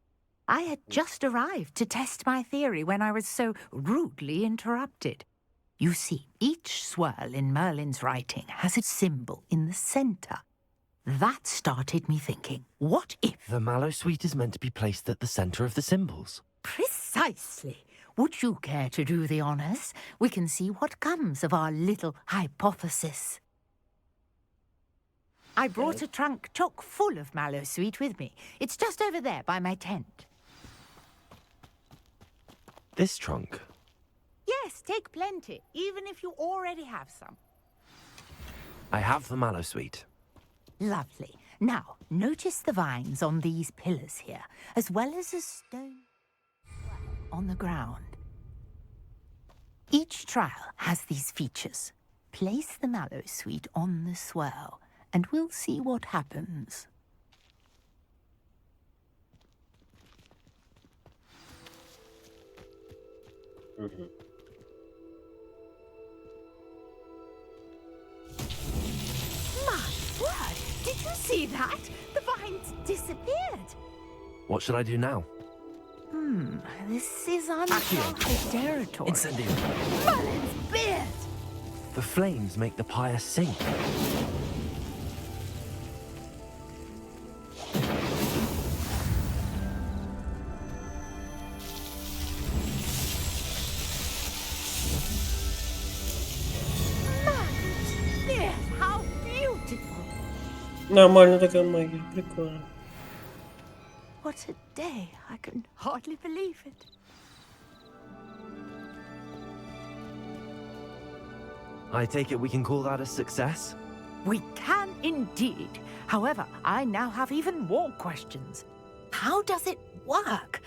I had just arrived to test my theory when I was so rudely interrupted. You see, each swirl in Merlin's writing has a symbol in the center. That started me thinking, what if... The Mallowsweet is meant to be placed at the center of the symbols. Precisely. Would you care to do the honors? We can see what comes of our little hypothesis. I brought a trunk chock full of Mallowsweet with me. It's just over there by my tent. This trunk? Yes, take plenty, even if you already have some. I have the Mallowsweet. Lovely. Now, notice the vines on these pillars here, as well as a stone on the ground. Each trial has these features. Place the Mallowsweet on the swirl, and we'll see what happens. My you see that? The vines disappeared. What should I do now? This is uncharted territory. Incendio. Merlin's beard! The flames make the pyre sink. Merlin's beard! How beautiful! Нормально такая магия, прикольно. What a day. I can hardly believe it. I take it we can call that a success? We can indeed. However, I now have even more questions. How does it work?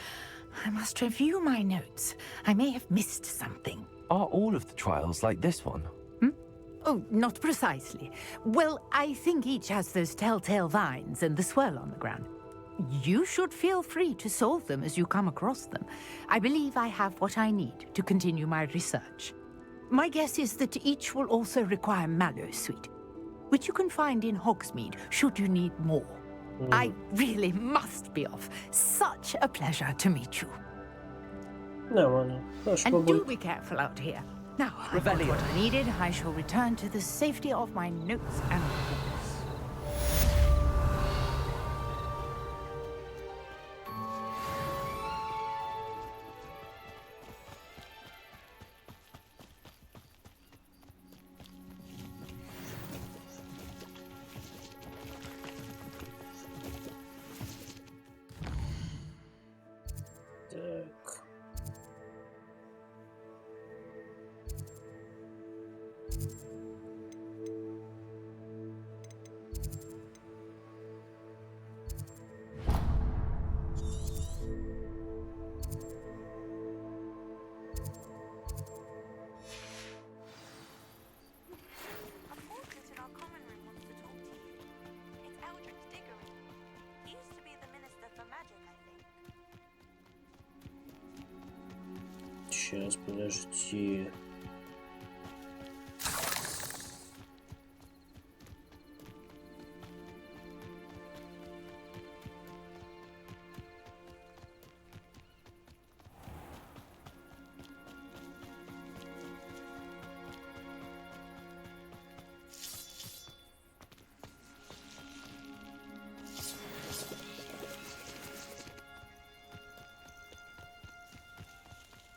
I must review my notes. I may have missed something. Are all of the trials like this one? Oh, not precisely. Well, I think each has those telltale vines and the swirl on the ground. You should feel free to solve them as you come across them. I believe I have what I need to continue my research. My guess is that each will also require mallow sweet, which you can find in Hogsmeade should you need more. I really must be off. Such a pleasure to meet you. Нормально. Хорошо, And do бабуль. be careful out here. Now, I've got what I needed. I shall return to the safety of my notes and books. Так. Сейчас, подожди.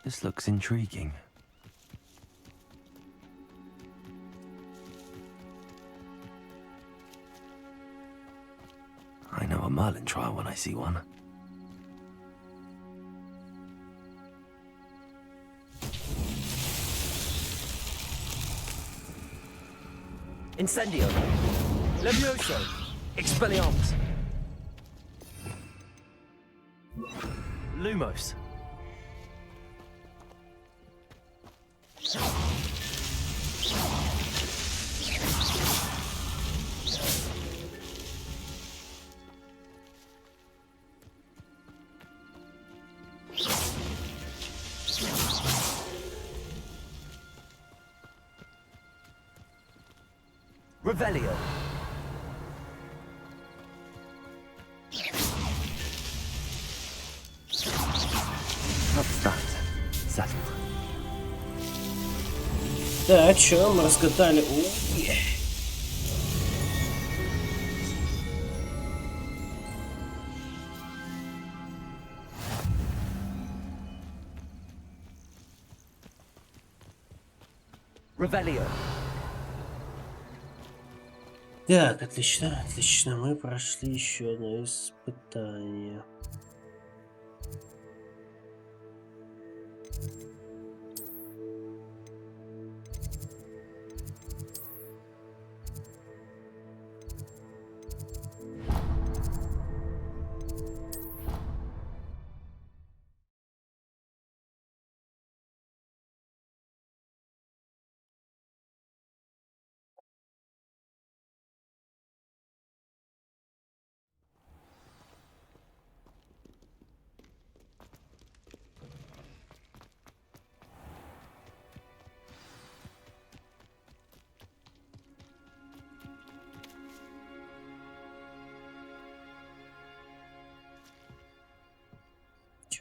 This looks intriguing. I know a Merlin trial when I see one. Incendio. Levioso. Expelliarmus. Lumos. Revelio. That's that. Settled. Так, что мы разгадали? Revelio. Так, отлично, отлично. Мы прошли еще одно испытание.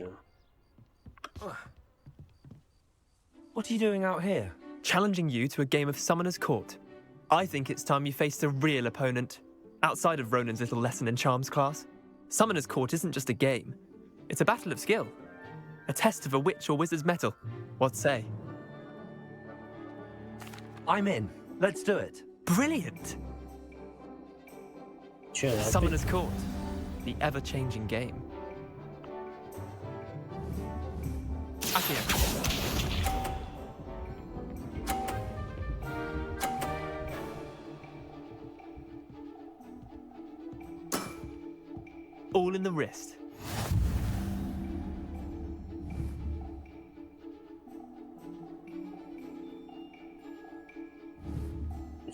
Чё? What are you doing out here? Challenging you to a game of Summoner's Court. I think it's time you faced a real opponent. Outside of Ronan's little lesson in charms class, Summoner's Court isn't just a game. It's a battle of skill. A test of a witch or wizard's mettle. What say? I'm in. Let's do it. Brilliant! Чё, опять? Summoner's Court. The ever-changing game. Accio. All in the wrist.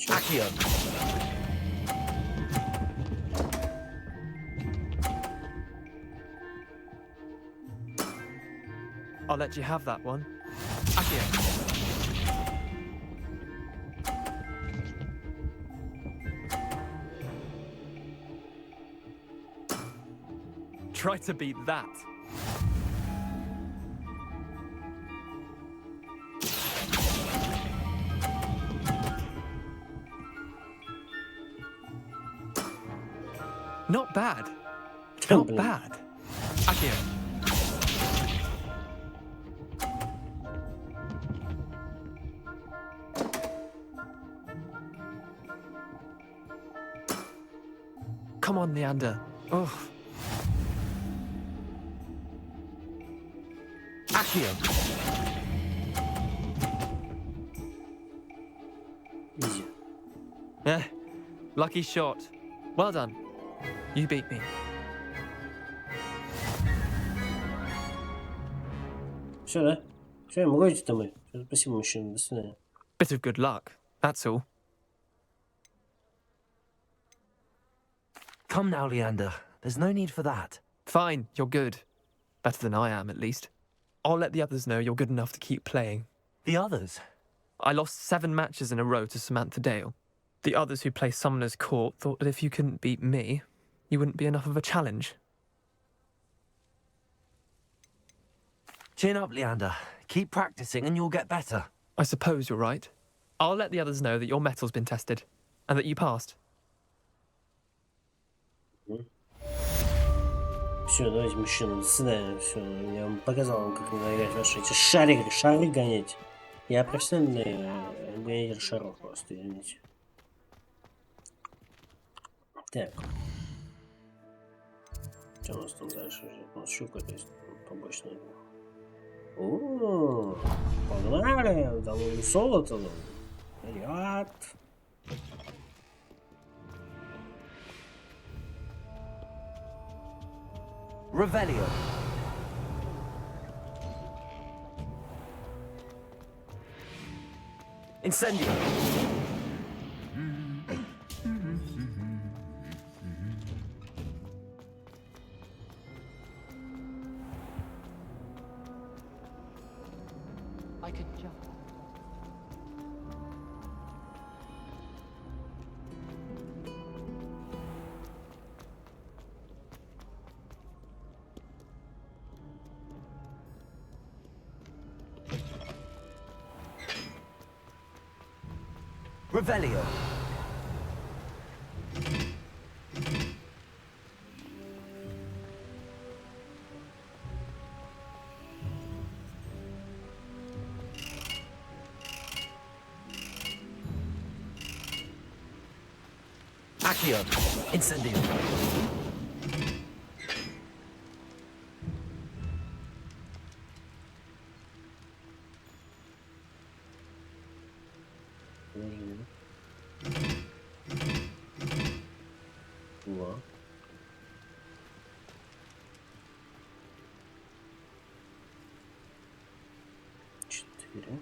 Accio. I'll let you have that one. Accio. Try to beat that. Not bad. Not bad. Accio. Come on, Leander. Oh. Accio. Easy. Lucky shot. Well done. You beat me. Все, да? Все, я могу идти домой. Спасибо, мужчина. До свидания. Bit of good luck, that's all. Come now, Leander. There's no need for that. Fine, you're good. Better than I am, at least. I'll let the others know you're good enough to keep playing. The others? I lost 7 matches in a row to Samantha Dale. The others who play Summoner's Court thought that if you couldn't beat me, you wouldn't be enough of a challenge. Chin up, Leander. Keep practicing and you'll get better. I suppose you're right. I'll let the others know that your metal's been tested, and that you passed. Все, давайте, мужчина, до свидания. Все, я вам показал вам, как надо играть ваши эти шары гонять. Я профессиональный гонитель шаров просто, извините. Так. Что у нас там дальше? У нас еще какой-то есть побочный. О, погнали! Довольно золото. Вперед! Revelio. Incendio. I could jump. Revelio. Accio. Incendio. Два. Четыре.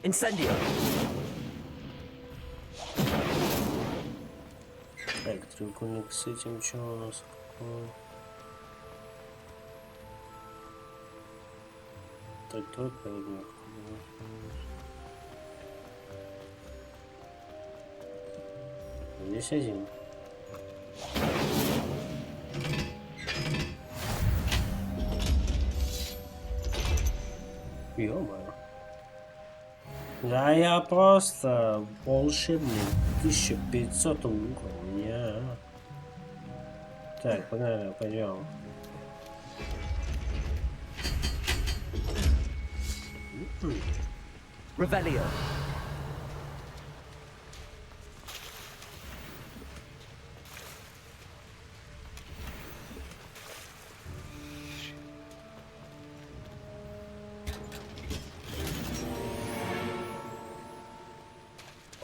Incendio. Так, треугольник с этим, что у нас такое? Так, тройка. Здесь один. Ё-моё. Да я просто волшебник 1500 уровня. Так, погнали, пойдем. Revelio.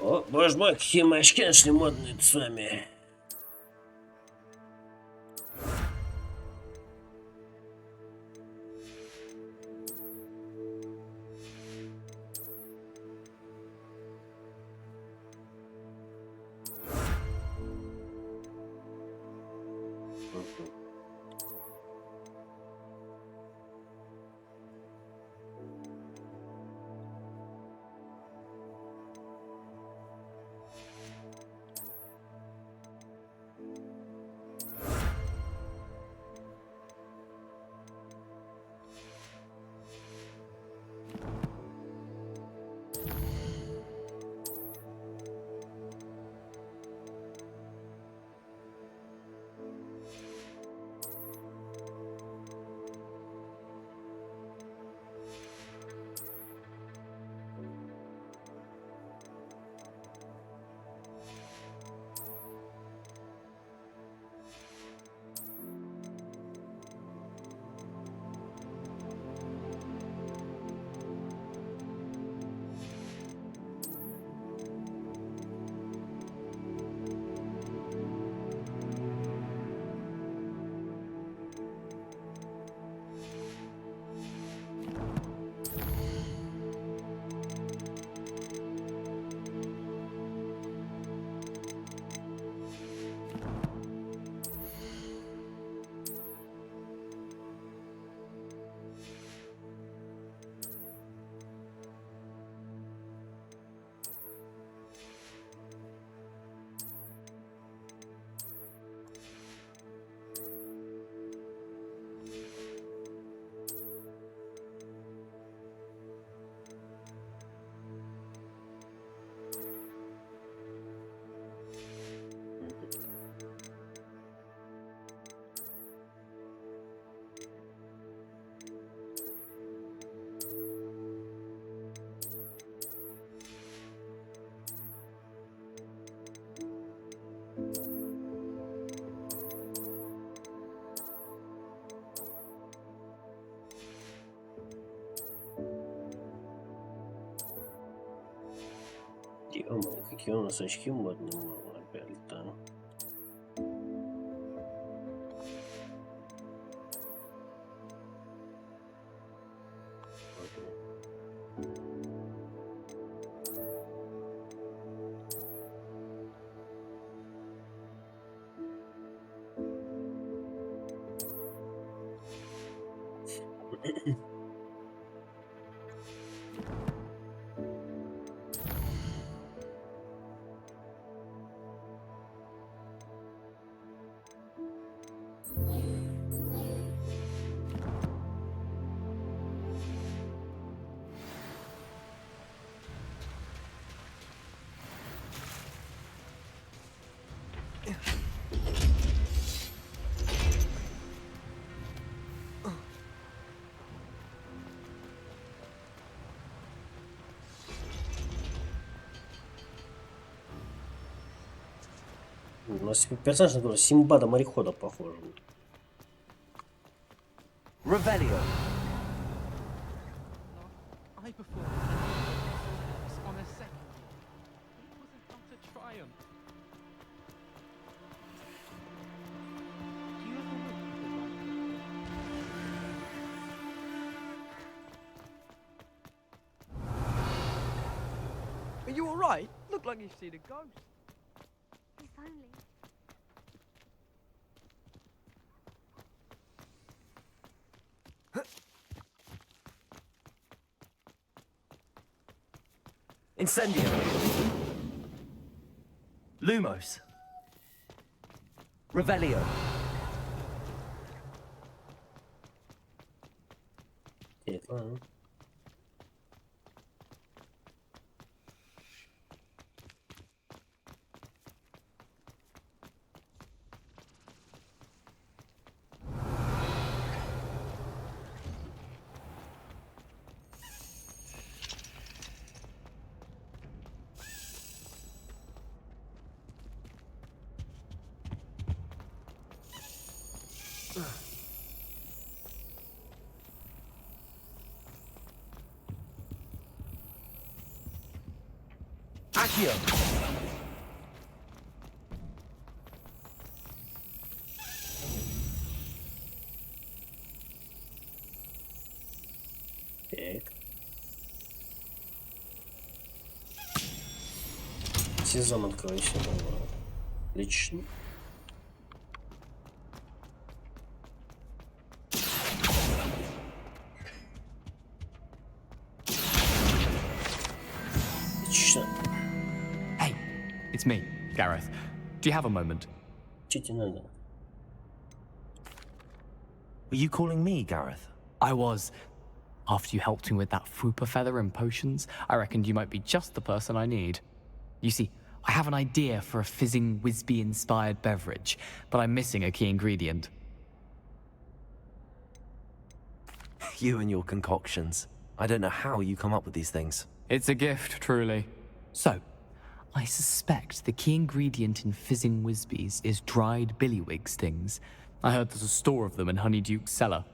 О, боже мой, какие мачки нашли модные с вами. Ё-моё, какие у нас очки модные опять-то. У нас персонаж на такого Симбада морехода похож. Revelio. I performed on a second. It was an utter triumph. Do you ever wish you could like... Are you alright? Look like you've seen a ghost. If only. Incendio. Lumos. Revelio. Ладно. Accio. Так. Сезон откройся. Отлично. Отлично. Hey, it's me, Gareth. Do you have a moment? Что тебе надо? Were you calling me, Gareth? I was. After you helped me with that Fupa feather and potions, I reckoned you might be just the person I need. You see, I have an idea for a fizzing Wisby-inspired beverage, but I'm missing a key ingredient. You and your concoctions. I don't know how you come up with these things. It's a gift, truly. So, I suspect the key ingredient in fizzing Wisbies is dried billywig stings. I heard there's a store of them in Honeyduke's cellar.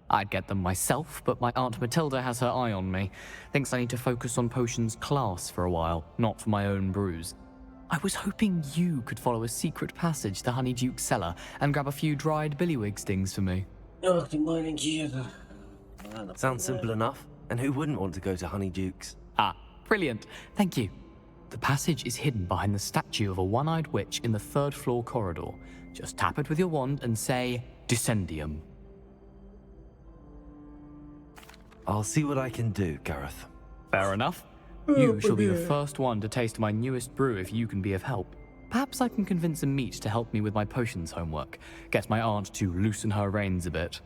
I'd get them myself, but my Aunt Matilda has her eye on me. Thinks I need to focus on potions class for a while, not for my own brews. I was hoping you could follow a secret passage to Honeyduke's cellar and grab a few dried billywig stings for me. Ах ты маленький это. Sounds simple enough. And who wouldn't want to go to Honeyduke's? Ah, brilliant. Thank you. The passage is hidden behind the statue of a one-eyed witch in the third-floor corridor. Just tap it with your wand and say, Descendium. I'll see what I can do, Gareth. Fair enough. You shall be the first one to taste my newest brew if you can be of help. Perhaps I can convince a meat to help me with my potions homework. Get my aunt to loosen her reins a bit.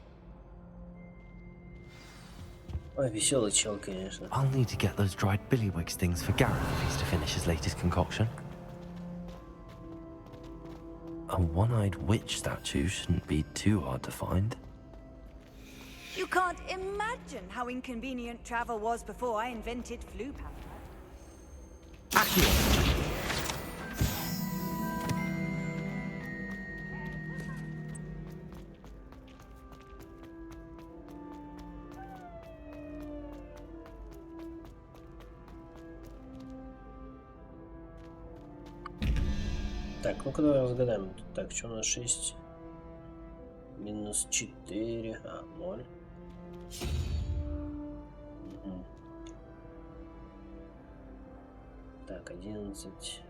Ой, веселый чел, конечно. I'll need to get those dried billywig stings for Gareth if he's to finish his latest concoction. A one-eyed witch statue shouldn't be too hard to find. You can't imagine how inconvenient travel was before I invented flu powder. Так, ну-ка давай разгадаем. Так, что у нас 6? Минус 4. 0. Угу. Так, 11.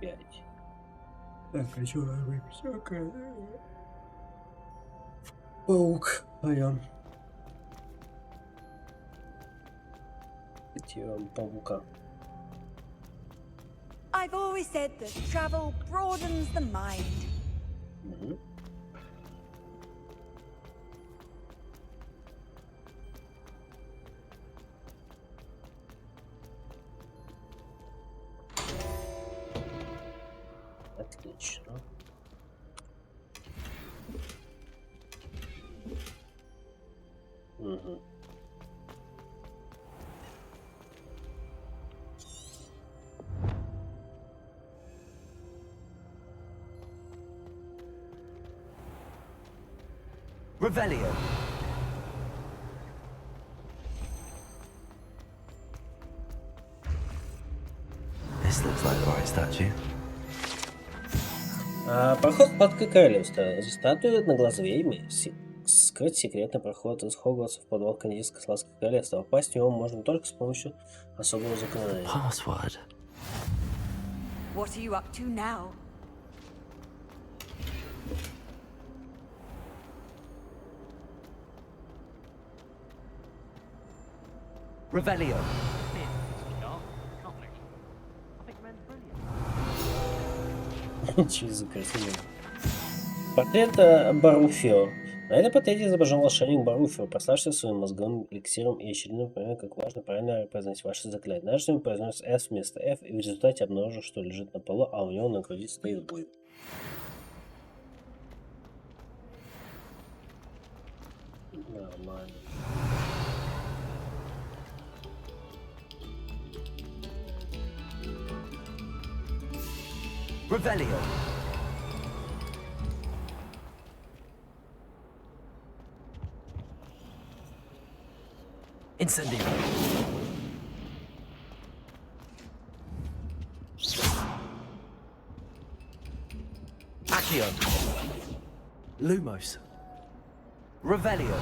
Пять. Так, а что надо выписать? Паук. Пойдем. Паука. I've always said that travel broadens the mind. Угу. Отлично. Угу. Revelio. This looks like the right statue. Проход в Падкое Королевство. Статуя на глазовее скрыть секретный проход из Хогвартса в подвал Канадийского королевства. Попасть в него можно только с помощью особого заклинания. Password. What are you up to now? Revelio. Через закрытие. Портрет Баруфио. На этой портрете изображен волшебник Баруфио, прославивший своим мозговым эликсиром и очередным примером, как важно правильно произносить ваши заклятия. Нажимаем произносит S вместо F, и в результате обнаружил, что лежит на полу, а у него на груди стоит бой. Нормально. Revelio. Incendio. Accio. Lumos. Revelio.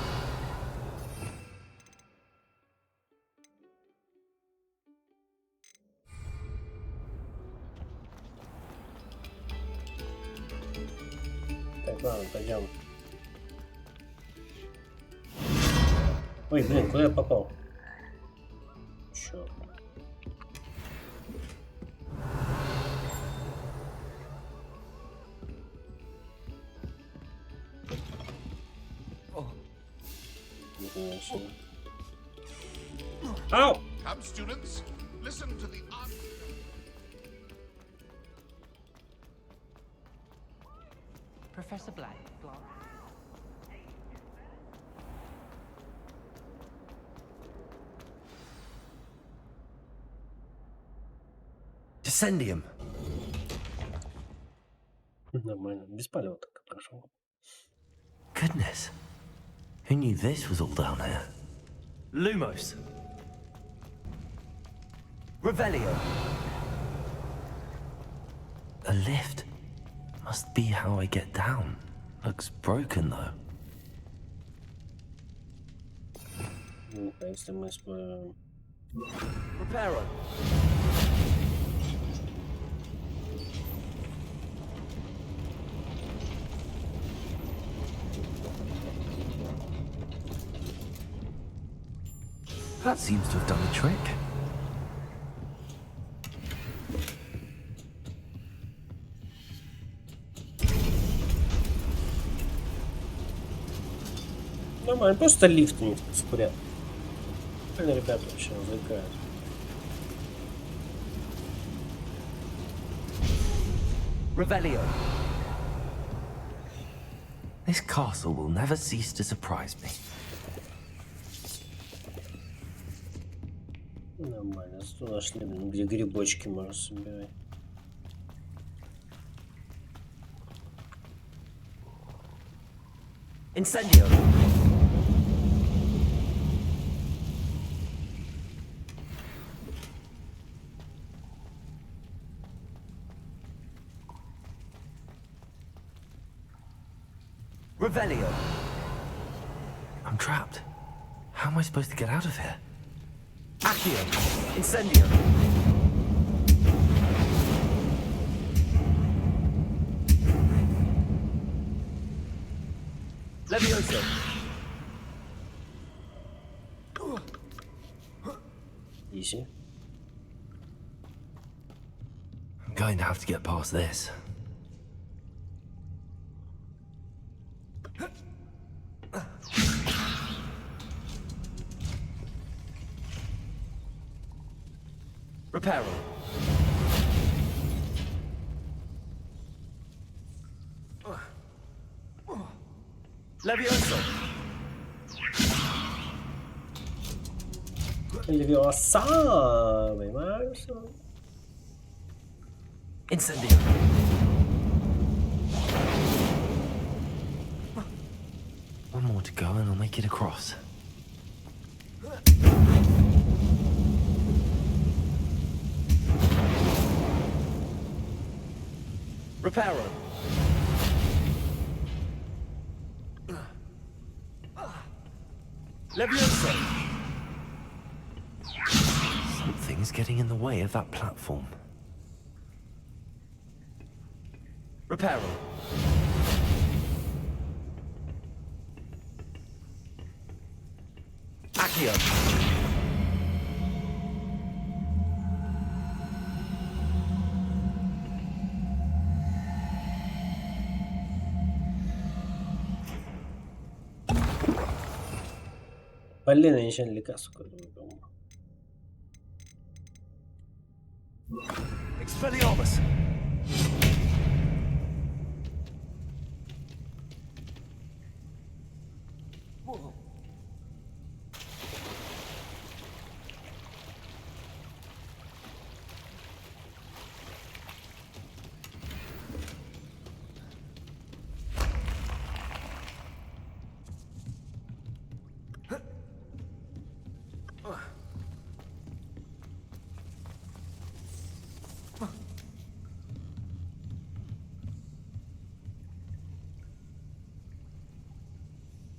Так, ладно, пойдем. Ой, блин, куда я попал? Чё? Ау! Come, students, listen to the Professor Black. Descendium. Нормально, без полета так прошел. Goodness. Who knew this was all down here? Lumos. Revelio. A lift. Must be how I get down. Looks broken though. Ну, а если мы используем... Reparo. That seems to have done the trick. Нормально, просто лифт не скурят. Правильно, ребята вообще развлекают. Revelio. This castle will never cease to surprise me. Нормально, зато нашли, блин, где грибочки можно собирать. Incendio. Revelio. I'm trapped. How am I supposed to get out of here? Accio. Incendio. Levioso. Easy. I'm going to have to get past this. Reparo. Levioso. Leviosa, понимаешь? Incendio. One more to go and I'll make it across. Reparo. Levioso. Something's getting in the way of that platform. Reparo. Accio. Блин, я ничего не лекарство какое-то выдумал. Expelliarmus!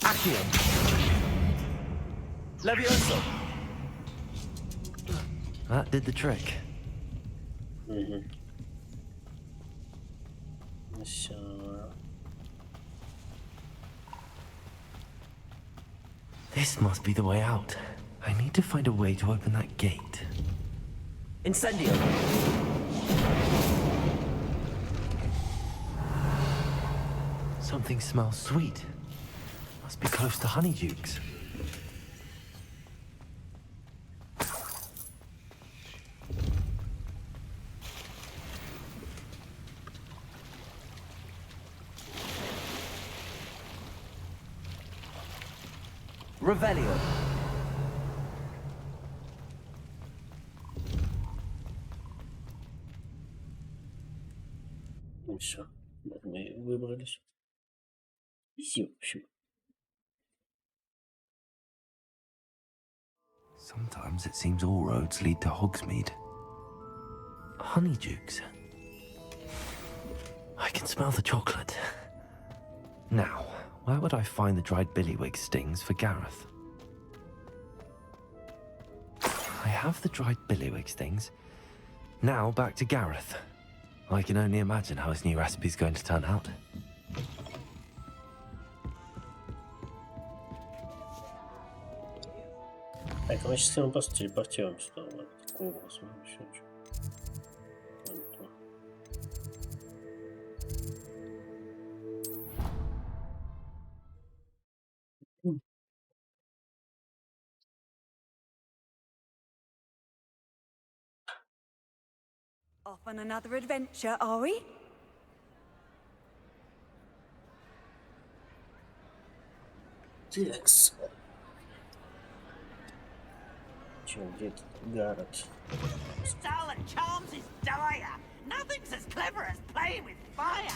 Accio! Levioso! That did the trick. This must be the way out. I need to find a way to open that gate. Incendio! Something smells sweet. Must be close to Honeydukes. Revelio! Ну все, вот мы выбрались. Изи, в общем. Sometimes it seems all roads lead to Hogsmeade. Honeydukes. I can smell the chocolate. Now, where would I find the dried billywig stings for Gareth? I have the dried billywig stings. Now back to Gareth. I can only imagine how his new recipe's going to turn out. Так, мы сейчас просто телепортируем сюда. Вот, такого образом. Еще ничего. Off on another adventure, are we? Текс. Чё, где тут Гаррет? Stolen charms is dire. Nothing's as clever as playing with fire.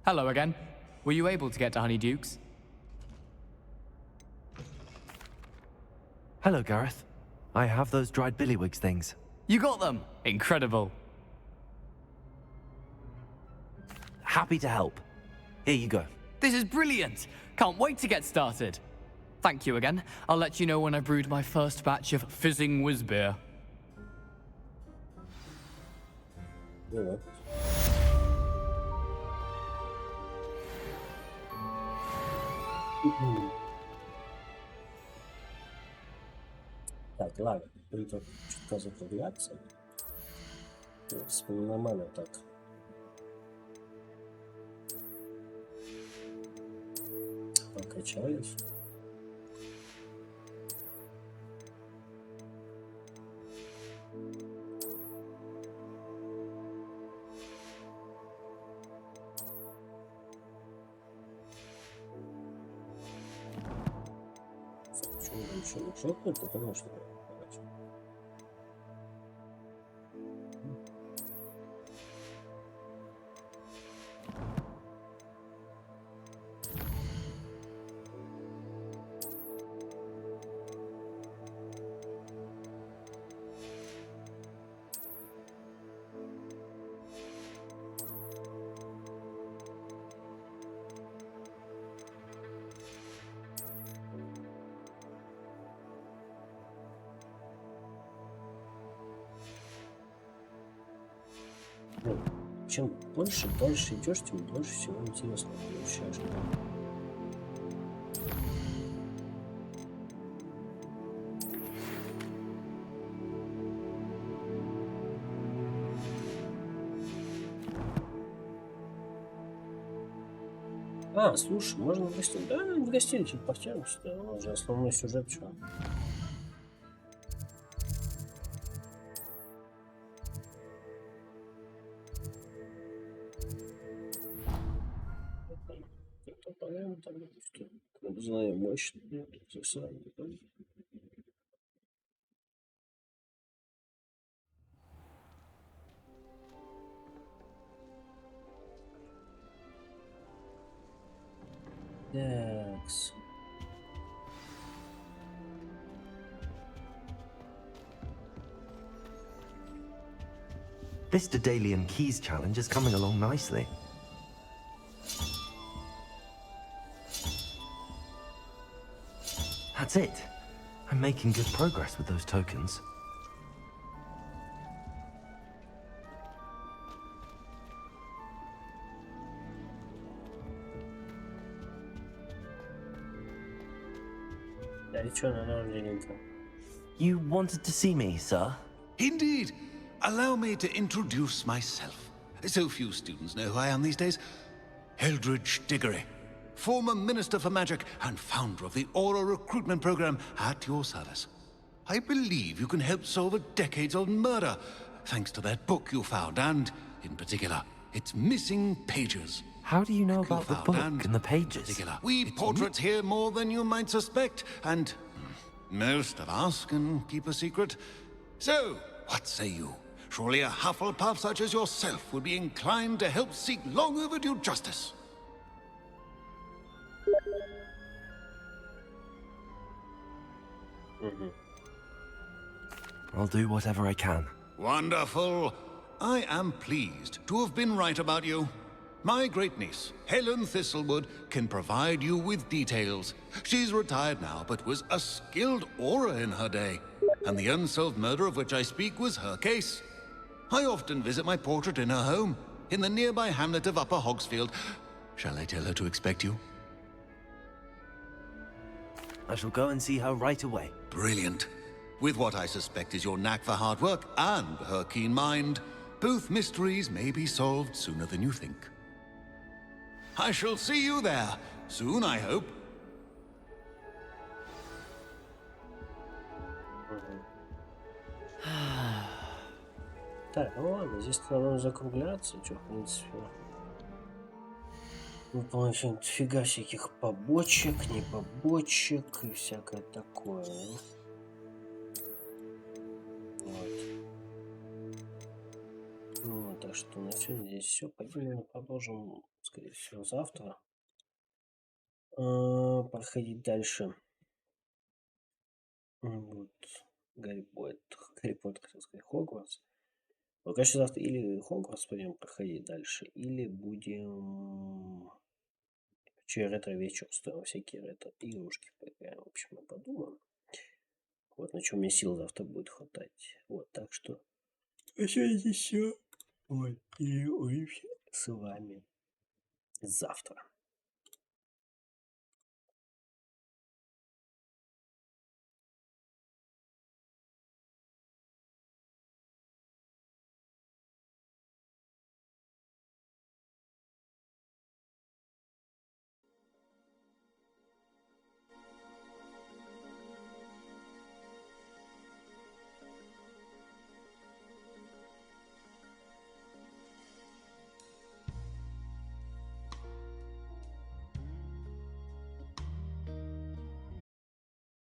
Hello again. Were you able to get to Honeydukes? Hello, Gareth. I have those dried billywigs things. You got them! Incredible. Happy to help. Here you go. This is brilliant! Can't wait to get started. Thank you again. I'll let you know when I brewed my first batch of fizzing whiz beer. Да. Так, ладно, будет чутка закругляться. В принципе, нормально так. Покачались. Почему еще не шокнут, потому что чем больше дальше идешь, тем больше всего интересного получаешь. А, слушай, можно в гостиницу. Да, в гостиницу потянемся. Да, уже основной сюжет, что. Это, по-моему, там знаю, мощно. Такс. This Daedalian Keys challenge is coming along nicely. That's it. I'm making good progress with those tokens. You wanted to see me, sir? Indeed. Allow me to introduce myself. So few students know who I am these days. Eldridge Diggory, former Minister for Magic and founder of the Aura Recruitment Program, at your service. I believe you can help solve a decades-old murder, thanks to that book you found, and, in particular, its missing pages. How do you know about the book and the pages? We portraits here more than you might suspect, and most of us can keep a secret. So, what say you? Surely a Hufflepuff such as yourself would be inclined to help seek long overdue justice. I'll do whatever I can. Wonderful. I am pleased to have been right about you. My great-niece, Helen Thistlewood, can provide you with details. She's retired now, but was a skilled aura in her day. And the unsolved murder of which I speak was her case. I often visit my portrait in her home, in the nearby hamlet of Upper Hogsfield. Shall I tell her to expect you? I shall go and see her right away. Brilliant. With what I suspect is your knack for hard work and her keen mind, both mysteries may be solved sooner than you think. I shall see you there, soon, I hope. Так, ну ладно, здесь надо закругляться, что, в принципе. Выполнить дофига всяких побочек, не побочек и всякое такое. Вот. Ну, так что на сегодня здесь все. Пойдем продолжим, скорее всего, завтра. Проходить дальше. Вот. Гарри Поттер, хотел сказать, Хогвартс. Ну, конечно, завтра или Хогвартс пойдем проходить дальше, или будем ретро-вечер устроим, всякие ретро-игрушки поиграем. В общем, мы подумаем. Вот на чем мне сил завтра будет хватать. Вот, так что сегодня здесь все. Вот, и увидимся с вами завтра.